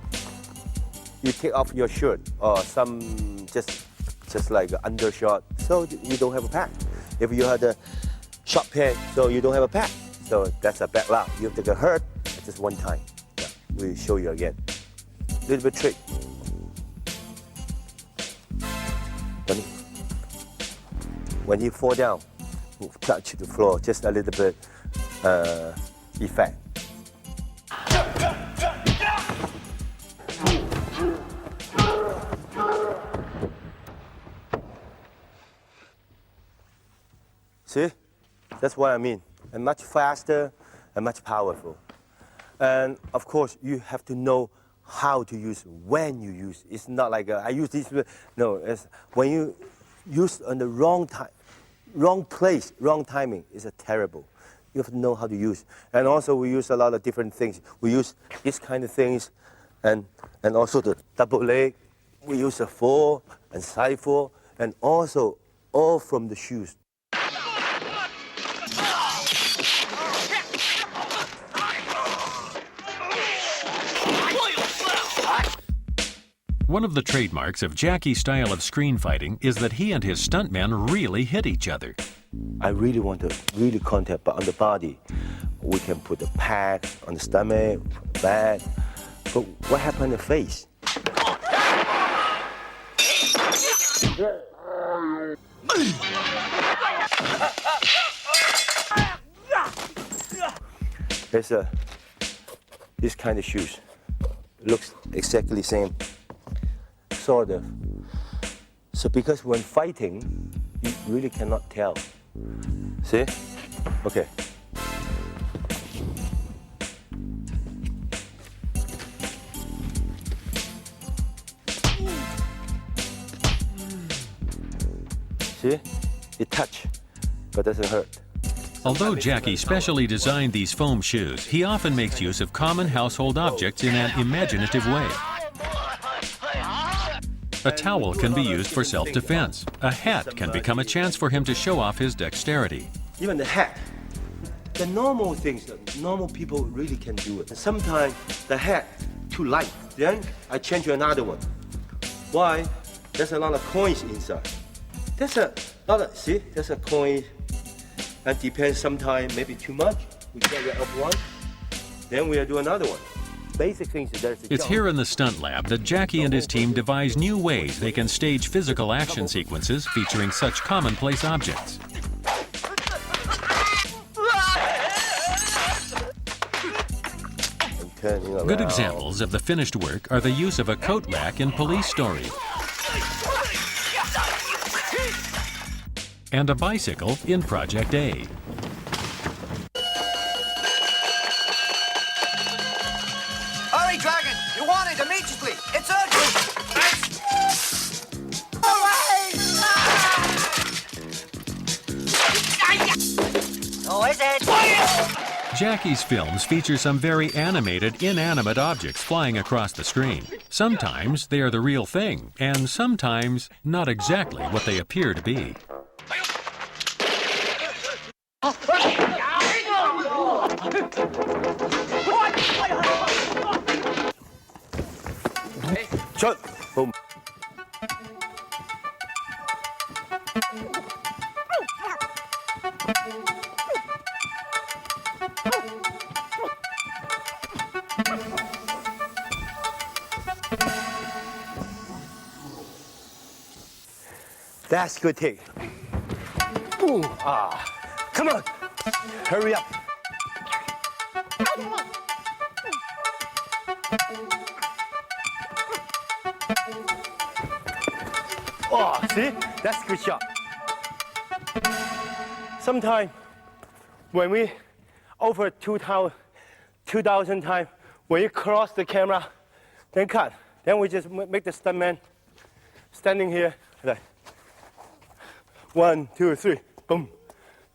you take off your shirt or some just like an undershirt, so you don't have a pad. If you had a short pants, so you don't have a pad. So that's a bad luck. You have to get hurt just one time. Yeah, we'll show you again. Little bit trick. When he fall down, touch the floor, just a little bit effect. See? That's what I mean. And much faster and much powerful. And of course, you have to know how to use, when you use. It's not like I use this. No, it's when you use on the wrong time, wrong place, wrong timing. It's terrible. You have to know how to use. And also, we use a lot of different things. We use this kind of things, and also the double leg. We use a 4 and side 4, and also all from the shoes. One of the trademarks of Jackie's style of screen fighting is that he and his stuntmen really hit each other. I really want to really contact, but on the body, we can put a pad on the stomach, back. But what happened in the face? There's this kind of shoes. Looks exactly the same. Sort of. So because when fighting, you really cannot tell. See? Okay. See? It touch, but doesn't hurt. Although Jackie specially designed these foam shoes, he often makes use of common household objects in an imaginative way. A towel can be used for self-defense. A hat can become a chance for him to show off his dexterity. Even the hat. The normal things that normal people really can do it. Sometimes the hat too light. Then I change to another one. Why? There's a lot of coins inside. There's a lot of, see, there's a coin. And depends sometimes maybe too much. We get rid of one. Then we'll do another one. Basic things that there's a It's here in the stunt lab that Jackie and his team devise new ways they can stage physical action sequences featuring such commonplace objects. Good examples of the finished work are the use of a coat rack in Police Story and a bicycle in Project A. Hurry, Dragon! You want it immediately! It's urgent! Oh, is it? Jackie's films feature some very animated, inanimate objects flying across the screen. Sometimes they are the real thing, and sometimes not exactly what they appear to be. Shot. Boom. That's good take. Ooh, come on, hurry up. Oh, see, that's a good shot. Sometimes when we over 2,000 times, when you cross the camera, then cut. Then we just make the stuntman standing here like 1, 2, 3, boom.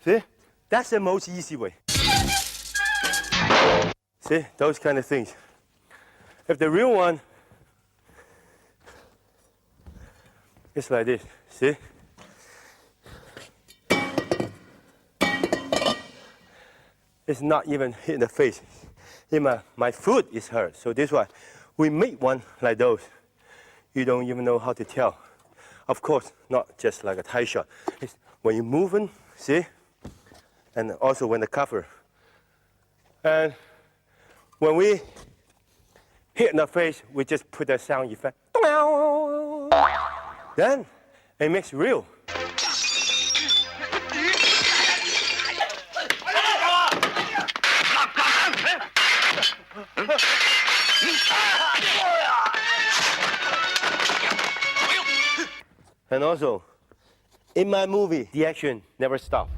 See? That's the most easy way. See? Those kind of things. If the real one is like this, see? It's not even hitting the face. My foot is hurt. So this why we make one like those. You don't even know how to tell. Of course, not just like a tie shot. It's when you're moving, see? And also when the cover. And when we hit in the face, we just put a sound effect. Then it makes real. And also, in my movie, the action never stops.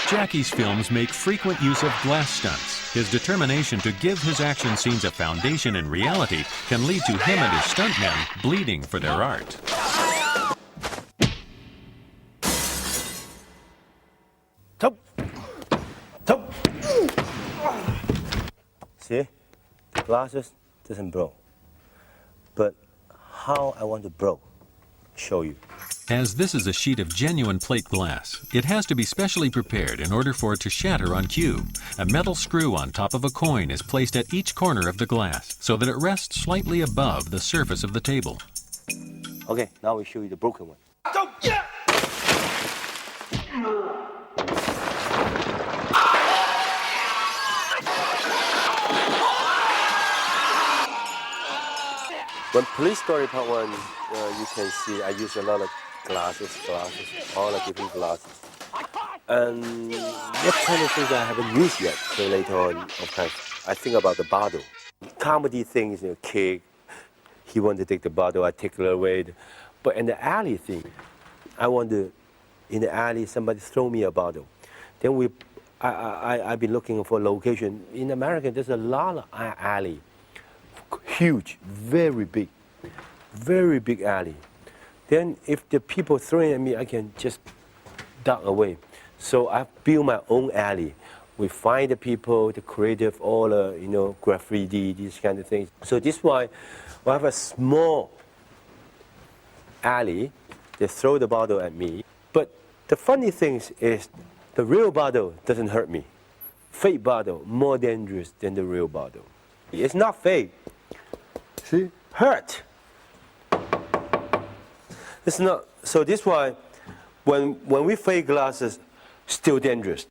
Jackie's films make frequent use of glass stunts. His determination to give his action scenes a foundation in reality can lead to him and his stuntmen bleeding for their art. Top. Top. See? The glasses doesn't blow. But how I want to blow, show you. As this is a sheet of genuine plate glass, it has to be specially prepared in order for it to shatter on cue. A metal screw on top of a coin is placed at each corner of the glass so that it rests slightly above the surface of the table. Okay, now we show you the broken one. When Police Story Part 1, you can see I use a lot of glasses, all the different glasses. And what kind of things I haven't used yet, so later on, of course, I think about the bottle. Comedy things, kid, he wanted to take the bottle, I take it away. But in the alley thing, I want to, in the alley, somebody throw me a bottle. Then I've been looking for location. In America, there's a lot of alley. Huge, very big alley. Then if the people throwing at me, I can just duck away. So I build my own alley. We find the people, the creative, all the, graffiti, these kind of things. So this is why we have a small alley. They throw the bottle at me. But the funny thing is the real bottle doesn't hurt me. Fake bottle more dangerous than the real bottle. It's not fake. See? Hurt. It's not. So this is why when we fake glasses, still dangerous.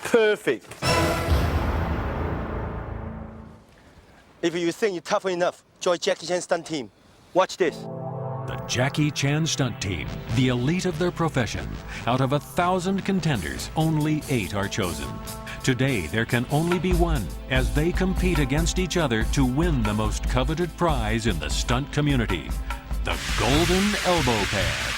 Perfect. If you think you're tough enough, join Jackie Chan stunt team. Watch this. The Jackie Chan stunt team, the elite of their profession. Out of 1,000 contenders, only 8 are chosen. Today, there can only be one, as they compete against each other to win the most coveted prize in the stunt community, the Golden Elbow Pad.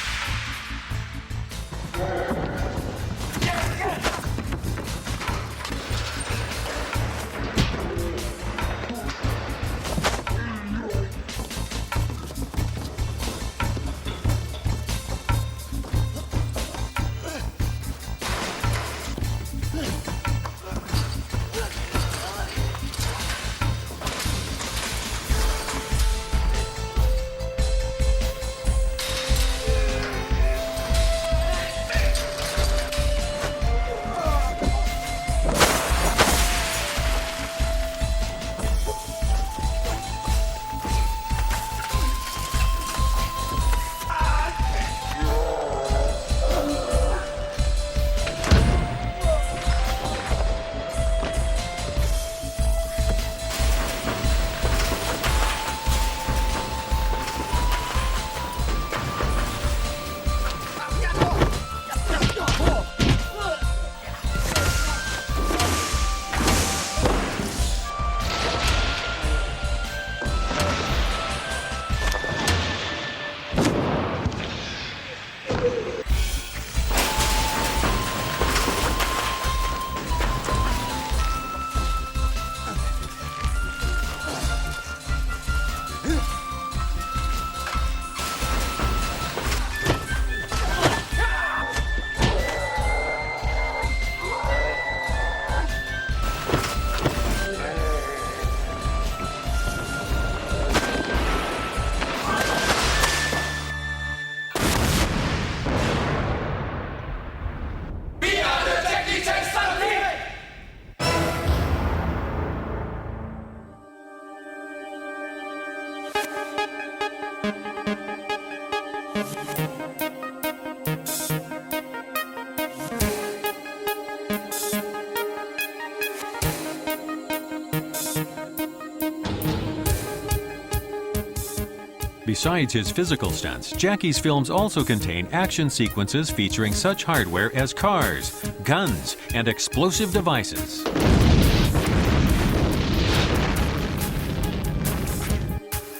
Besides his physical stunts, Jackie's films also contain action sequences featuring such hardware as cars, guns, and explosive devices.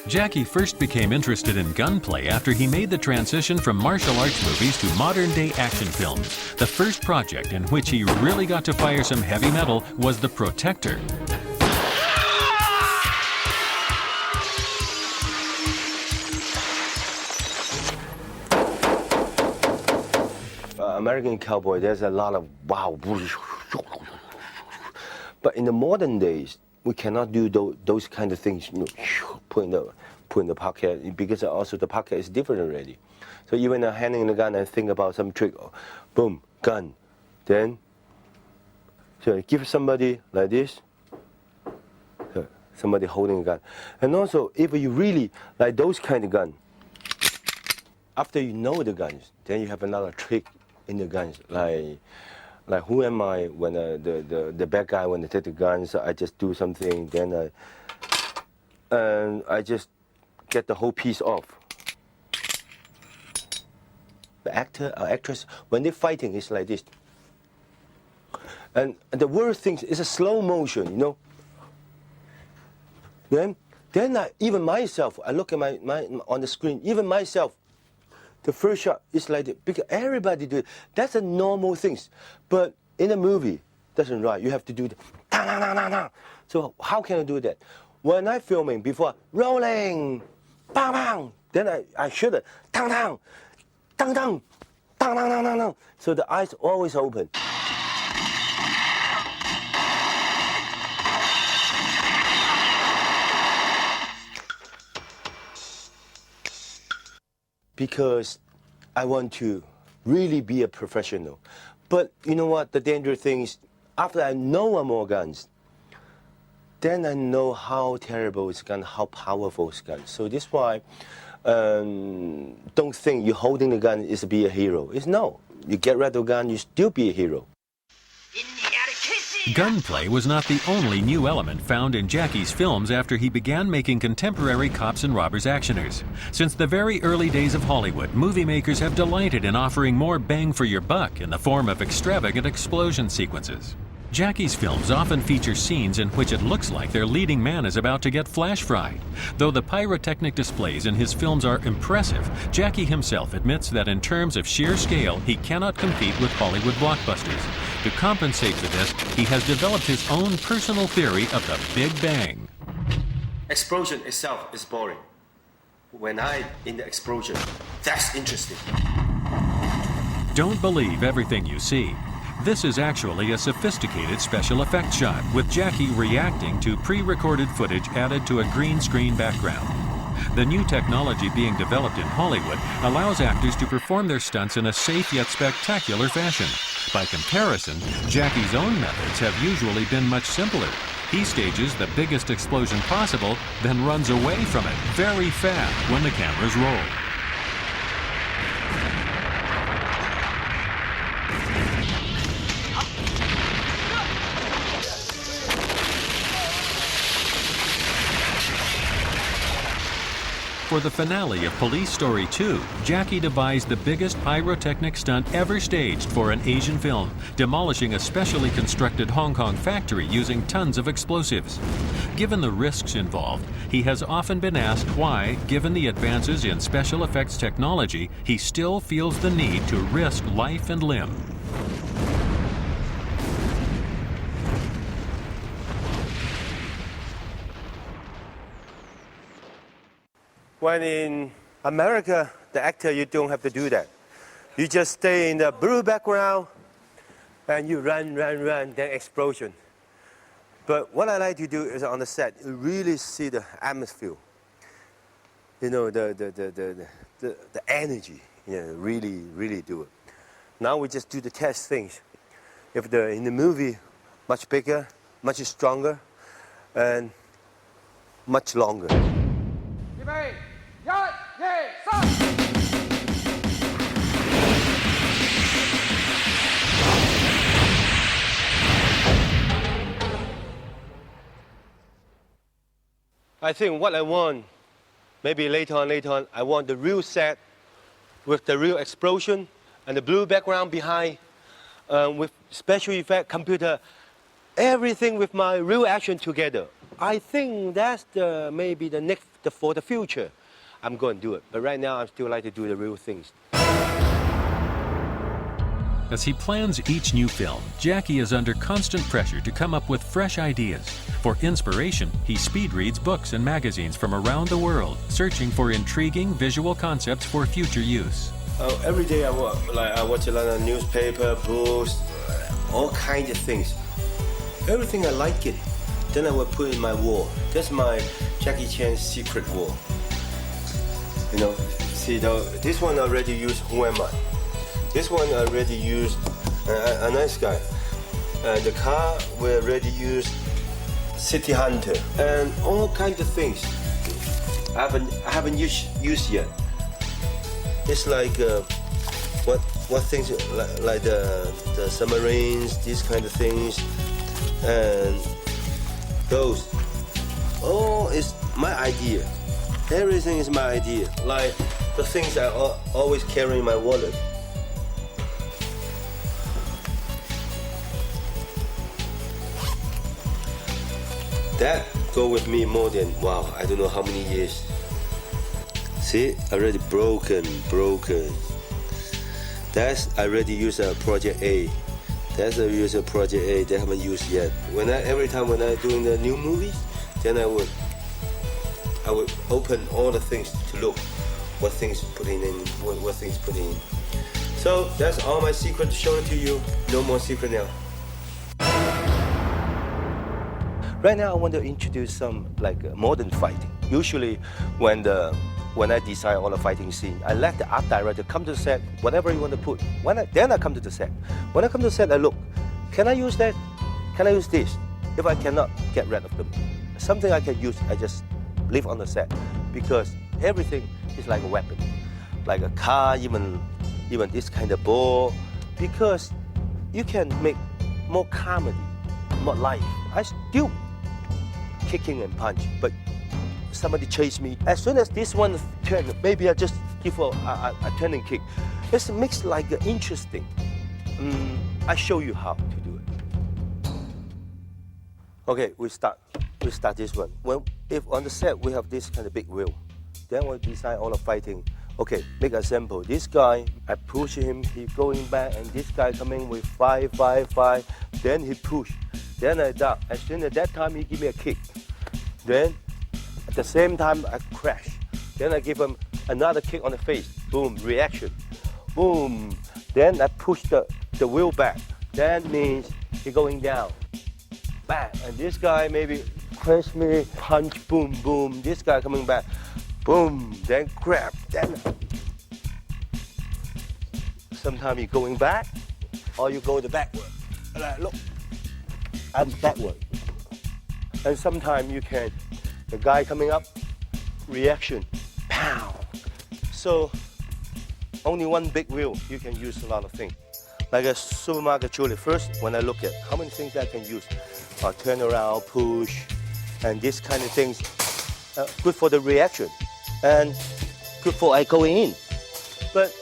Jackie first became interested in gunplay after he made the transition from martial arts movies to modern-day action films. The first project in which he really got to fire some heavy metal was The Protector. American cowboy, there's a lot of wow. But in the modern days, we cannot do those kind of things, you know, put in the pocket, because also the pocket is different already. So even handing the gun, I think about some trick, boom, gun. Then, so give somebody like this, somebody holding a gun. And also, if you really like those kind of gun, after you know the guns, then you have another trick in the guns, like who am I when the bad guy, when they take the guns, I just do something, then I just get the whole piece off. The actor or actress, when they're fighting, it's like this. And the worst thing is a slow motion, you know. Then even myself, I look at my on the screen, even myself, the first shot is like that, because everybody do it. That's a normal thing. But in a movie, that's not right. You have to do the So how can I do that? When I'm filming, before rolling, bang, bang, then I shoot it, tang, tang, tang, tang, tang, tang, tang, tang. So the eyes always open. Because I want to really be a professional. But you know what? The dangerous thing is, after I know more guns, then I know how terrible it's gun, how powerful it's gun. So this is why don't think you holding the gun is to be a hero. It's no. You get rid of the gun, you still be a hero. Gunplay was not the only new element found in Jackie's films after he began making contemporary cops and robbers actioners. Since the very early days of Hollywood, movie makers have delighted in offering more bang for your buck in the form of extravagant explosion sequences. Jackie's films often feature scenes in which it looks like their leading man is about to get flash fried. Though the pyrotechnic displays in his films are impressive, Jackie himself admits that in terms of sheer scale, he cannot compete with Hollywood blockbusters. To compensate for this, he has developed his own personal theory of the Big Bang. Explosion itself is boring. When I'm in the explosion, that's interesting. Don't believe everything you see. This is actually a sophisticated special effects shot, with Jackie reacting to pre-recorded footage added to a green screen background. The new technology being developed in Hollywood allows actors to perform their stunts in a safe yet spectacular fashion. By comparison, Jackie's own methods have usually been much simpler. He stages the biggest explosion possible, then runs away from it very fast when the cameras roll. For the finale of Police Story 2, Jackie devised the biggest pyrotechnic stunt ever staged for an Asian film, demolishing a specially constructed Hong Kong factory using tons of explosives. Given the risks involved, he has often been asked why, given the advances in special effects technology, he still feels the need to risk life and limb. When in America, the actor, you don't have to do that. You just stay in the blue background and you run, then explosion. But what I like to do is on the set, you really see the atmosphere. You know, the energy, you know, really do it. Now we just do the test things. If in the movie, much bigger, much stronger, and much longer. I think what I want maybe later on, I want the real set with the real explosion and the blue background behind, with special effect, computer, everything with my real action together. I think that's maybe the next for the future. I'm going to do it, but right now I still like to do the real things. As he plans each new film, Jackie is under constant pressure to come up with fresh ideas. For inspiration, he speed reads books and magazines from around the world, searching for intriguing visual concepts for future use. Every day I watch a lot of newspaper, books, all kinds of things. Everything I like it, then I will put in my wall. That's my Jackie Chan's secret wall. You know, see, this one already used Who Am I? This one already used a nice guy. The car we already used City Hunter, and all kinds of things I haven't used yet. It's like what things like the submarines, these kind of things, and those. Oh, it's my idea. Everything is my idea. Like the things I always carry in my wallet. That go with me more than, wow, I don't know how many years. See, already broken. That's I already use a Project A. That's I use a Project A. They haven't used yet. Every time when I doing the new movies, then I would open all the things to look what things putting in, what things put in. So that's all my secret to show it to you. No more secret now. Right now I want to introduce some modern fighting. Usually when I design all the fighting scene, I let the art director come to the set, whatever you want to put. Then I come to the set. When I come to the set, I look, can I use that? Can I use this? If I cannot, get rid of them. Something I can use, I just leave on the set, because everything is like a weapon, like a car, even this kind of ball, because you can make more comedy, more life. I still kicking and punch, but somebody chase me. As soon as this one turn, maybe I just give a turn and kick. It makes like interesting. I show you how to do it. Okay, we start this one. If on the set we have this kind of big wheel, then we design all the fighting. Okay, make a sample. This guy, I push him, he going back, and this guy coming with 5, then he push. Then I duck. As soon as that time, he give me a kick. Then, at the same time, I crash. Then I give him another kick on the face. Boom, reaction. Boom. Then I push the wheel back. That means he going down. Bang. And this guy maybe crash me, punch, boom, boom. This guy coming back. Boom. Then grab. Then sometimes you're going back, or you go the backward. Look. I'm backward. And sometimes you can, the guy coming up, reaction, pow. So only one big wheel, you can use a lot of things. Like a supermarket trolley. First, when I look at how many things I can use, turn around, push, and this kind of things, good for the reaction, and good for I going in. But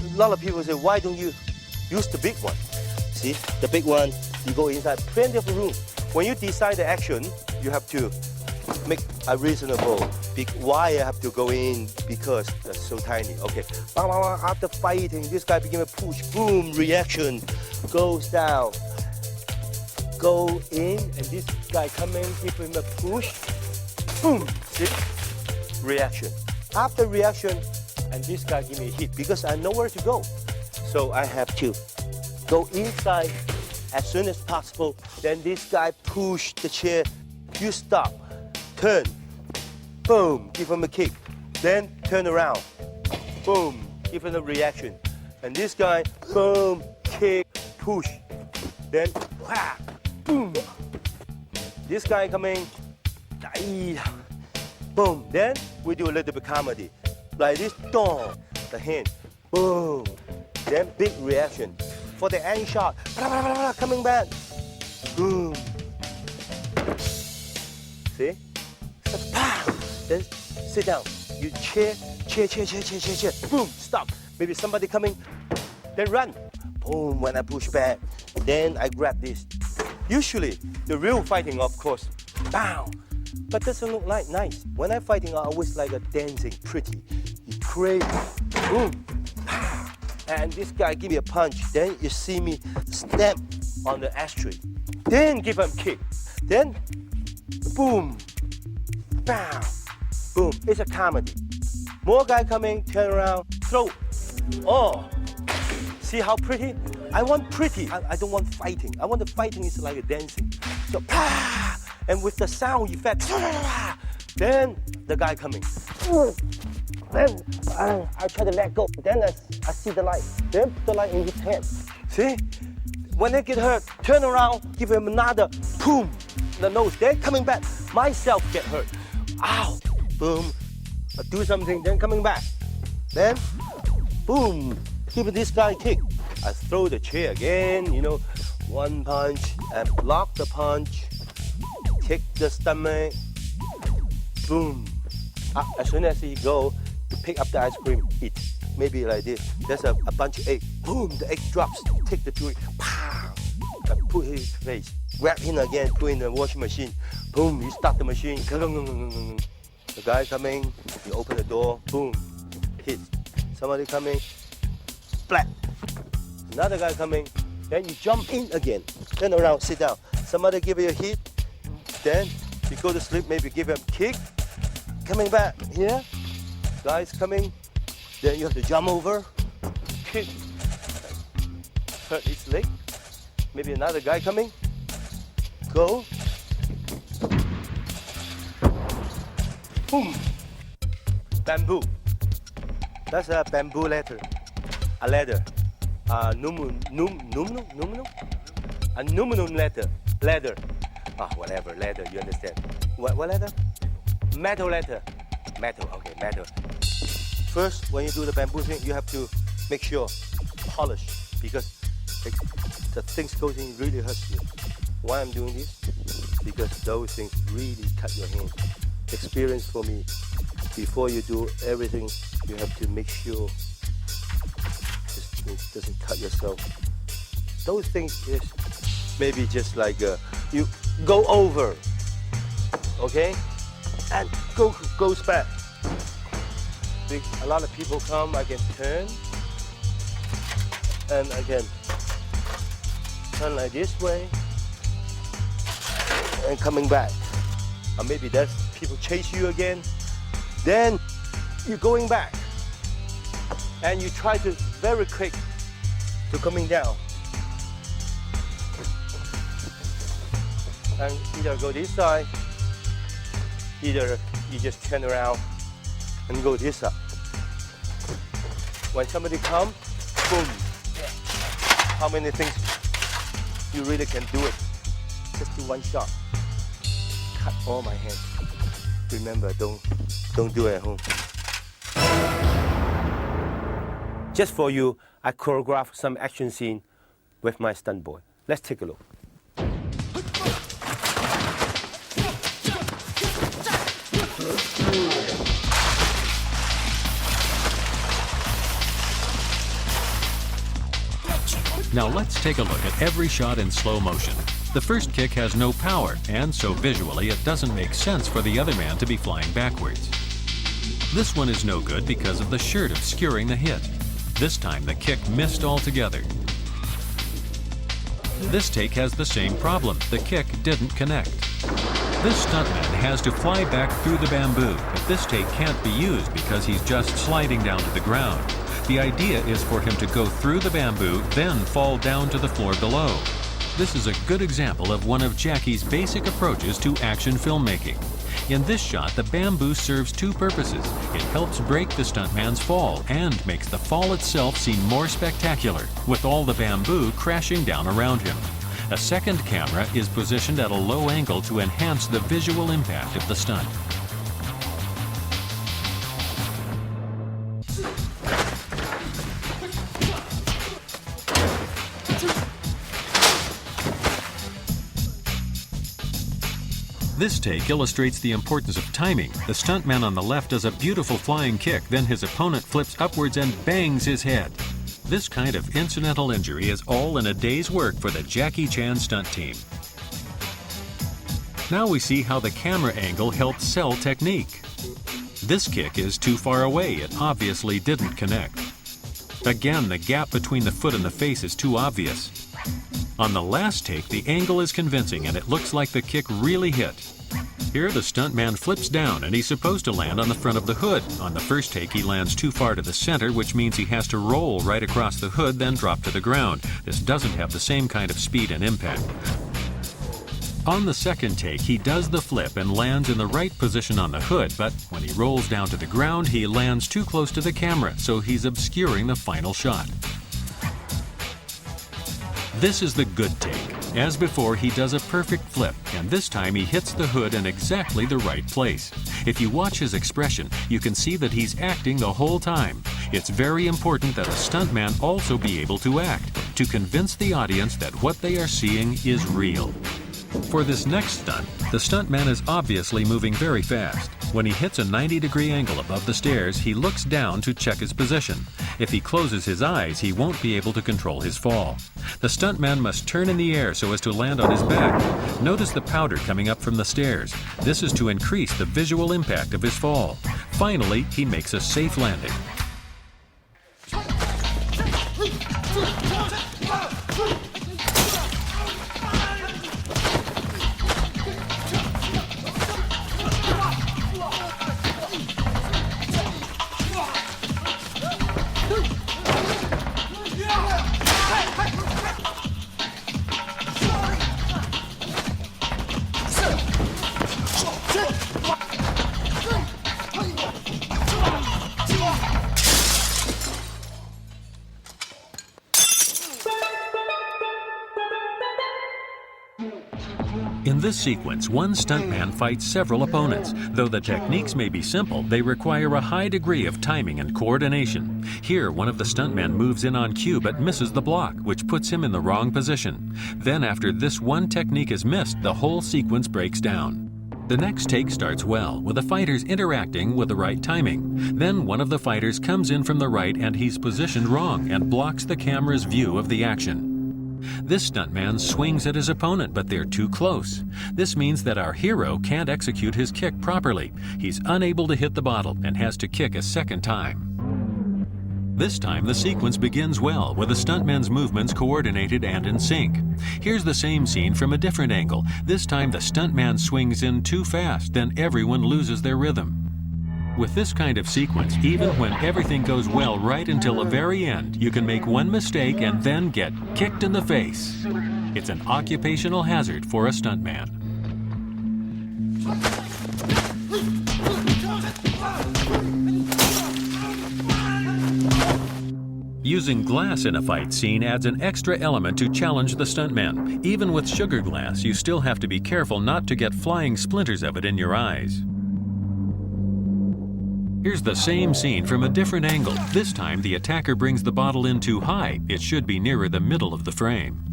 a lot of people say, why don't you use the big one? See, the big one, you go inside, plenty of room. When you design the action, you have to make a reasonable. Why I have to go in? Because that's so tiny. Okay, after fighting, this guy begin to push, boom, reaction, goes down. Go in, and this guy come in, give him a push, boom, see? Reaction. After reaction, and this guy give me a hit, because I know where to go. So I have to go inside as soon as possible. Then this guy push the chair. You stop, turn, boom, give him a kick. Then turn around, boom, give him a reaction. And this guy, boom, kick, push. Then, whack, boom. This guy coming, boom. Then we do a little bit comedy. Like this, dong, the hand, boom. Then big reaction. For the end shot, coming back, boom. See? Then sit down. You cheer. Boom, stop. Maybe somebody coming, then run. Boom, when I push back, then I grab this. Usually, the real fighting, of course, bow. But doesn't look like nice. When I'm fighting, I always like a dancing, pretty. You crave, boom, pow. And this guy give me a punch. Then you see me stamp on the ashtray. Then give him kick. Then, boom, pow, boom. It's a comedy. More guy coming, turn around, throw. Oh, see how pretty? I want pretty. I don't want fighting. I want the fighting is like a dancing. So, pah, and with the sound effect, then the guy coming. Then I try to let go. Then I see the light. Then put the light in his hand. See? When they get hurt, turn around, give him another boom, the nose. Then coming back, myself get hurt. Ow, boom. I do something, then coming back. Then, boom, give this guy a kick. I throw the chair again, one punch, and block the punch, kick the stomach, boom. As soon as he go, you pick up the ice cream, eat. Maybe like this. There's a bunch of egg. Boom, the egg drops. Take the jewelry, pow, and put his face. Grab him again, put in the washing machine. Boom, you start the machine. The guy coming, you open the door, boom, hit. Somebody coming, flat. Another guy coming, then you jump in again. Turn around, sit down. Somebody give you a hit, then you go to sleep, maybe give him a kick. Coming back here, guys coming, then you have to jump over, kick, hurt his leg. Maybe another guy coming, go, boom, bamboo. That's a bamboo ladder, a ladder, aluminum ladder, whatever ladder, you understand? What ladder? Metal ladder, metal. Okay, metal. First, when you do the bamboo thing, you have to make sure polish because the things goes in really hurts you. Why I'm doing this? Because those things really cut your hand. Experience for me. Before you do everything, you have to make sure it doesn't cut yourself. Those things is maybe just like you go over, okay, and goes back. A lot of people come, I can turn, and I can turn like this way, and coming back. Or maybe that's people chase you again, then you're going back, and you try to very quick to coming down. And either go this side, either you just turn around and go this side. When somebody comes, boom. How many things you really can do it? Just do one shot. Cut all my hands. Remember, don't do it at home. Just for you, I choreographed some action scene with my stunt boy. Let's take a look. Now let's take a look at every shot in slow motion. The first kick has no power, and so visually it doesn't make sense for the other man to be flying backwards. This one is no good because of the shirt obscuring the hit. This time the kick missed altogether. This take has the same problem. The kick didn't connect. This stuntman has to fly back through the bamboo, but this take can't be used because he's just sliding down to the ground. The idea is for him to go through the bamboo, then fall down to the floor below. This is a good example of one of Jackie's basic approaches to action filmmaking. In this shot, the bamboo serves two purposes. It helps break the stuntman's fall and makes the fall itself seem more spectacular, with all the bamboo crashing down around him. A second camera is positioned at a low angle to enhance the visual impact of the stunt. This take illustrates the importance of timing. The stuntman on the left does a beautiful flying kick, then his opponent flips upwards and bangs his head. This kind of incidental injury is all in a day's work for the Jackie Chan stunt team. Now we see how the camera angle helped sell technique. This kick is too far away. It obviously didn't connect. Again, the gap between the foot and the face is too obvious. On the last take, the angle is convincing and it looks like the kick really hit. Here, the stuntman flips down and he's supposed to land on the front of the hood. On the first take, he lands too far to the center, which means he has to roll right across the hood, then drop to the ground. This doesn't have the same kind of speed and impact. On the second take, he does the flip and lands in the right position on the hood, but when he rolls down to the ground, he lands too close to the camera, so he's obscuring the final shot. This is the good take. As before, he does a perfect flip, and this time he hits the hood in exactly the right place. If you watch his expression, you can see that he's acting the whole time. It's very important that a stuntman also be able to act, to convince the audience that what they are seeing is real. For this next stunt, the stuntman is obviously moving very fast. When he hits a 90-degree angle above the stairs, he looks down to check his position. If he closes his eyes, he won't be able to control his fall. The stuntman must turn in the air so as to land on his back. Notice the powder coming up from the stairs. This is to increase the visual impact of his fall. Finally, he makes a safe landing. In this sequence, one stuntman fights several opponents. Though the techniques may be simple, they require a high degree of timing and coordination. Here, one of the stuntmen moves in on cue but misses the block, which puts him in the wrong position. Then, after this one technique is missed, the whole sequence breaks down. The next take starts well, with the fighters interacting with the right timing. Then one of the fighters comes in from the right and he's positioned wrong and blocks the camera's view of the action. This stuntman swings at his opponent, but they're too close. This means that our hero can't execute his kick properly. He's unable to hit the bottle and has to kick a second time. This time, the sequence begins well, with the stuntman's movements coordinated and in sync. Here's the same scene from a different angle. This time, the stuntman swings in too fast, then everyone loses their rhythm. With this kind of sequence, even when everything goes well right until the very end, you can make one mistake and then get kicked in the face. It's an occupational hazard for a stuntman. Using glass in a fight scene adds an extra element to challenge the stuntman. Even with sugar glass, you still have to be careful not to get flying splinters of it in your eyes. Here's the same scene from a different angle. This time, the attacker brings the bottle in too high. It should be nearer the middle of the frame.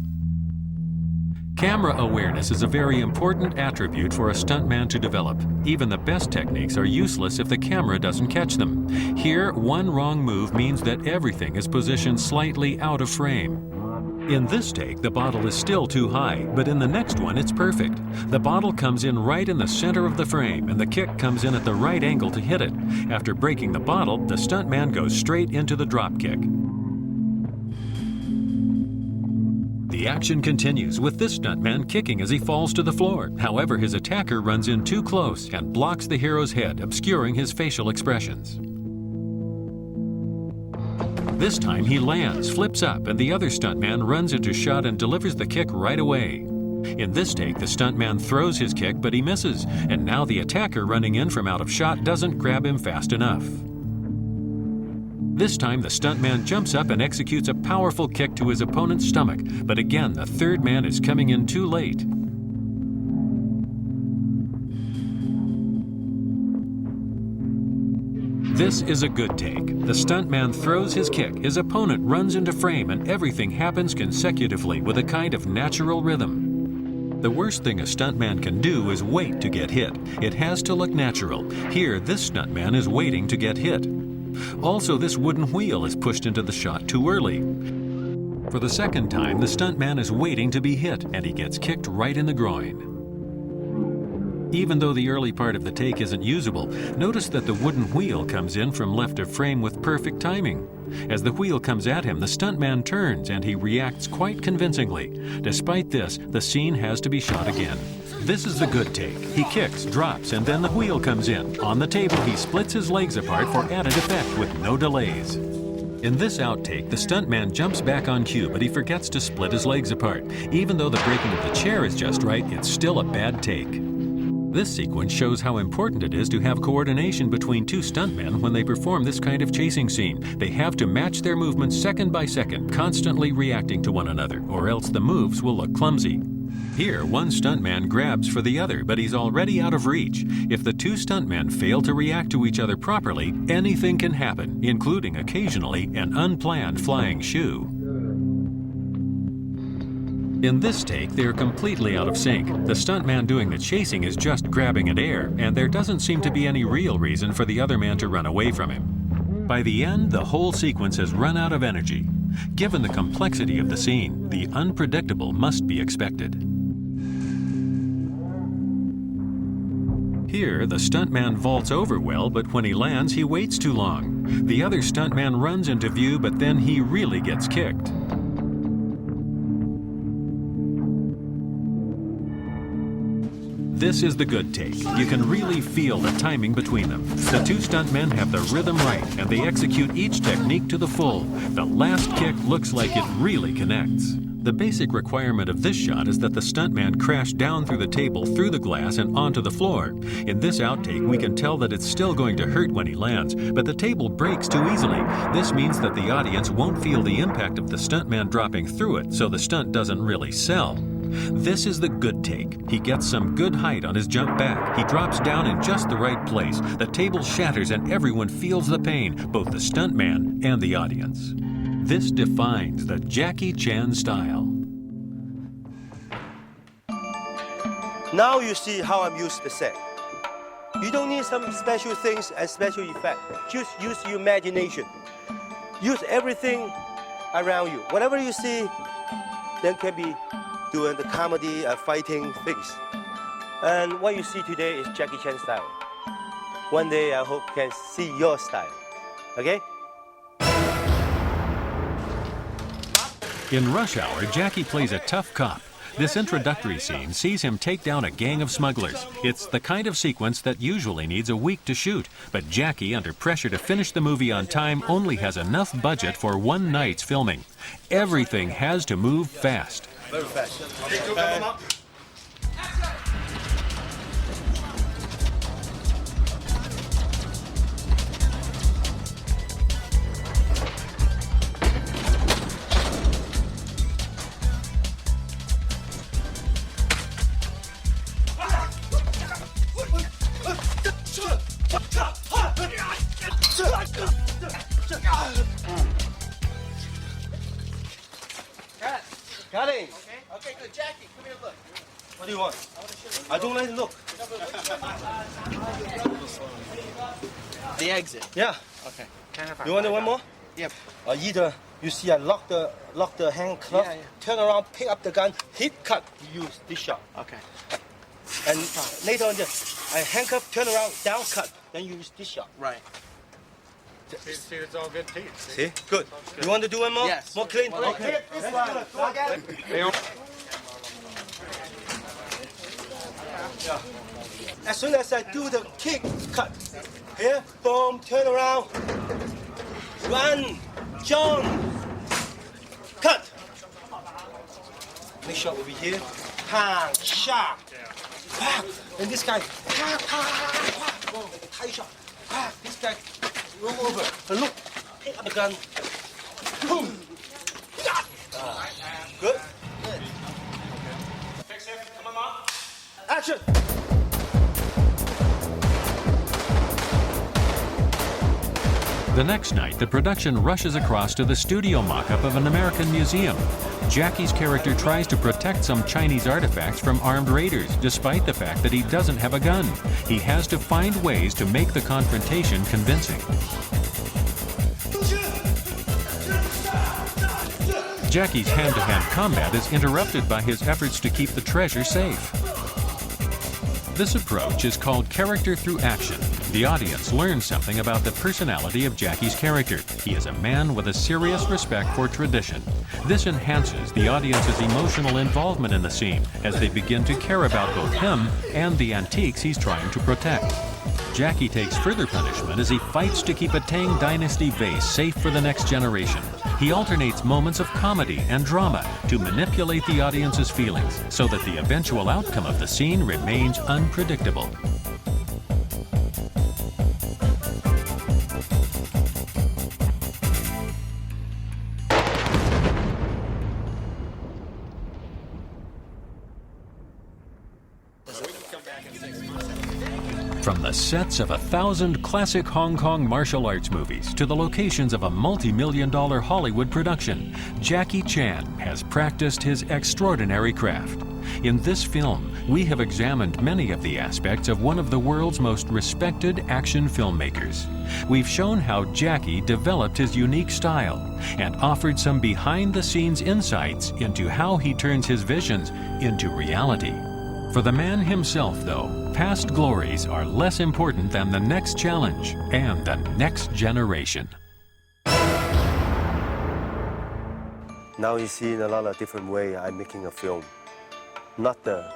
Camera awareness is a very important attribute for a stuntman to develop. Even the best techniques are useless if the camera doesn't catch them. Here, one wrong move means that everything is positioned slightly out of frame. In this take, the bottle is still too high, but in the next one, it's perfect. The bottle comes in right in the center of the frame, and the kick comes in at the right angle to hit it. After breaking the bottle, the stuntman goes straight into the drop kick. The action continues, with this stuntman kicking as he falls to the floor. However, his attacker runs in too close and blocks the hero's head, obscuring his facial expressions. This time he lands, flips up, and the other stuntman runs into shot and delivers the kick right away. In this take, the stuntman throws his kick, but he misses, and now the attacker running in from out of shot doesn't grab him fast enough. This time, the stuntman jumps up and executes a powerful kick to his opponent's stomach, but again, the third man is coming in too late. This is a good take. The stuntman throws his kick, his opponent runs into frame, and everything happens consecutively with a kind of natural rhythm. The worst thing a stuntman can do is wait to get hit. It has to look natural. Here, this stuntman is waiting to get hit. Also, this wooden wheel is pushed into the shot too early. For the second time, the stuntman is waiting to be hit, and he gets kicked right in the groin. Even though the early part of the take isn't usable, notice that the wooden wheel comes in from left of frame with perfect timing. As the wheel comes at him, the stuntman turns and he reacts quite convincingly. Despite this, the scene has to be shot again. This is the good take. He kicks, drops, and then the wheel comes in. On the table, he splits his legs apart for added effect with no delays. In this outtake, the stuntman jumps back on cue, but he forgets to split his legs apart. Even though the breaking of the chair is just right, it's still a bad take. This sequence shows how important it is to have coordination between two stuntmen when they perform this kind of chasing scene. They have to match their movements second by second, constantly reacting to one another, or else the moves will look clumsy. Here, one stuntman grabs for the other, but he's already out of reach. If the two stuntmen fail to react to each other properly, anything can happen, including occasionally an unplanned flying shoe. In this take, they're completely out of sync. The stuntman doing the chasing is just grabbing at air, and there doesn't seem to be any real reason for the other man to run away from him. By the end, the whole sequence has run out of energy. Given the complexity of the scene, the unpredictable must be expected. Here, the stuntman vaults over well, but when he lands, he waits too long. The other stuntman runs into view, but then he really gets kicked. This is the good take. You can really feel the timing between them. The two stuntmen have the rhythm right, and they execute each technique to the full. The last kick looks like it really connects. The basic requirement of this shot is that the stuntman crash down through the table, through the glass, and onto the floor. In this outtake, we can tell that it's still going to hurt when he lands, but the table breaks too easily. This means that the audience won't feel the impact of the stuntman dropping through it, so the stunt doesn't really sell. This is the good take. He gets some good height on his jump back. He drops down in just the right place. The table shatters and everyone feels the pain, both the stuntman and the audience. This defines the Jackie Chan style. Now you see how I'm used the set. You don't need some special things and special effect. Just use your imagination. Use everything around you. Whatever you see, then can be doing the comedy and fighting things. And what you see today is Jackie Chan style. One day I hope can see your style. Okay? In Rush Hour, Jackie plays a tough cop. This introductory scene sees him take down a gang of smugglers. It's the kind of sequence that usually needs a week to shoot, but Jackie, under pressure to finish the movie on time, only has enough budget for one night's filming. Everything has to move fast. Very fast. Got it. Okay, good. Jackie, come here, look. What do you want? I don't like to look. The exit. Yeah. Okay. You want one more? Yep. Either you see I lock the handcuff, Yeah. turn around, pick up the gun, hit, cut. You use this shot. Okay. And later on, I handcuff, turn around, down, cut. Then you use this shot. Right. See, it's all good teeth. See? Good. You want to do one more? Yes. More clean? Well, Okay. this one. Look at it. As soon as I do the kick, cut. Here, boom, turn around. Run, jump, cut. Next shot will be here. Bang, shot. Bang. And this guy, bang, bang, bang. Boom, tight shot. Bang. This guy, roll over. And look, pick up the gun. Boom. Good? Good. Fix it. Come on, Mom. Action. The next night, the production rushes across to the studio mock-up of an American museum. Jackie's character tries to protect some Chinese artifacts from armed raiders, despite the fact that he doesn't have a gun. He has to find ways to make the confrontation convincing. Jackie's hand-to-hand combat is interrupted by his efforts to keep the treasure safe. This approach is called character through action. The audience learns something about the personality of Jackie's character. He is a man with a serious respect for tradition. This enhances the audience's emotional involvement in the scene as they begin to care about both him and the antiques he's trying to protect. Jackie takes further punishment as he fights to keep a Tang Dynasty vase safe for the next generation. He alternates moments of comedy and drama to manipulate the audience's feelings so that the eventual outcome of the scene remains unpredictable. From the sets of 1,000 classic Hong Kong martial arts movies to the locations of a multi-million-dollar Hollywood production, Jackie Chan has practiced his extraordinary craft. In this film, we have examined many of the aspects of one of the world's most respected action filmmakers. We've shown how Jackie developed his unique style and offered some behind-the-scenes insights into how he turns his visions into reality. For the man himself, though, past glories are less important than the next challenge and the next generation. Now you see in a lot of different ways I'm making a film. Not the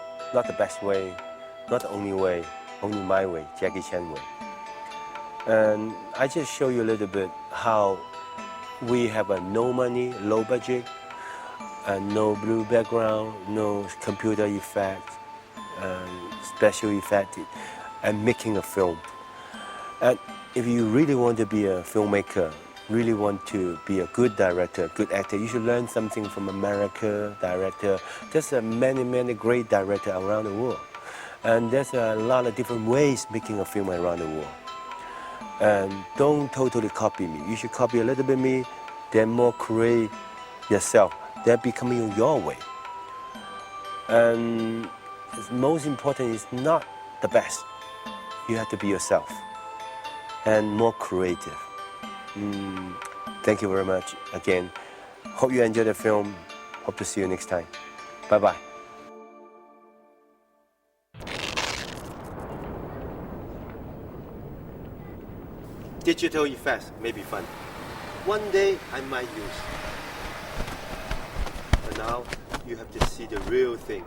best way, not the only way, only my way, Jackie Chan way. And I just show you a little bit how we have a no money, low budget, and no blue background, no computer effect, special effect, and making a film. And if you really want to be a filmmaker, really want to be a good director, good actor, you should learn something from America director. There's many great directors around the world. And there's a lot of different ways making a film around the world. And don't totally copy me. You should copy a little bit me, then more create yourself. Then becoming your way. And most important is not the best. You have to be yourself and more creative. Thank you very much again. Hope you enjoyed the film. Hope to see you next time. Bye-bye. Digital effects may be fun. One day I might use. But now you have to see the real thing.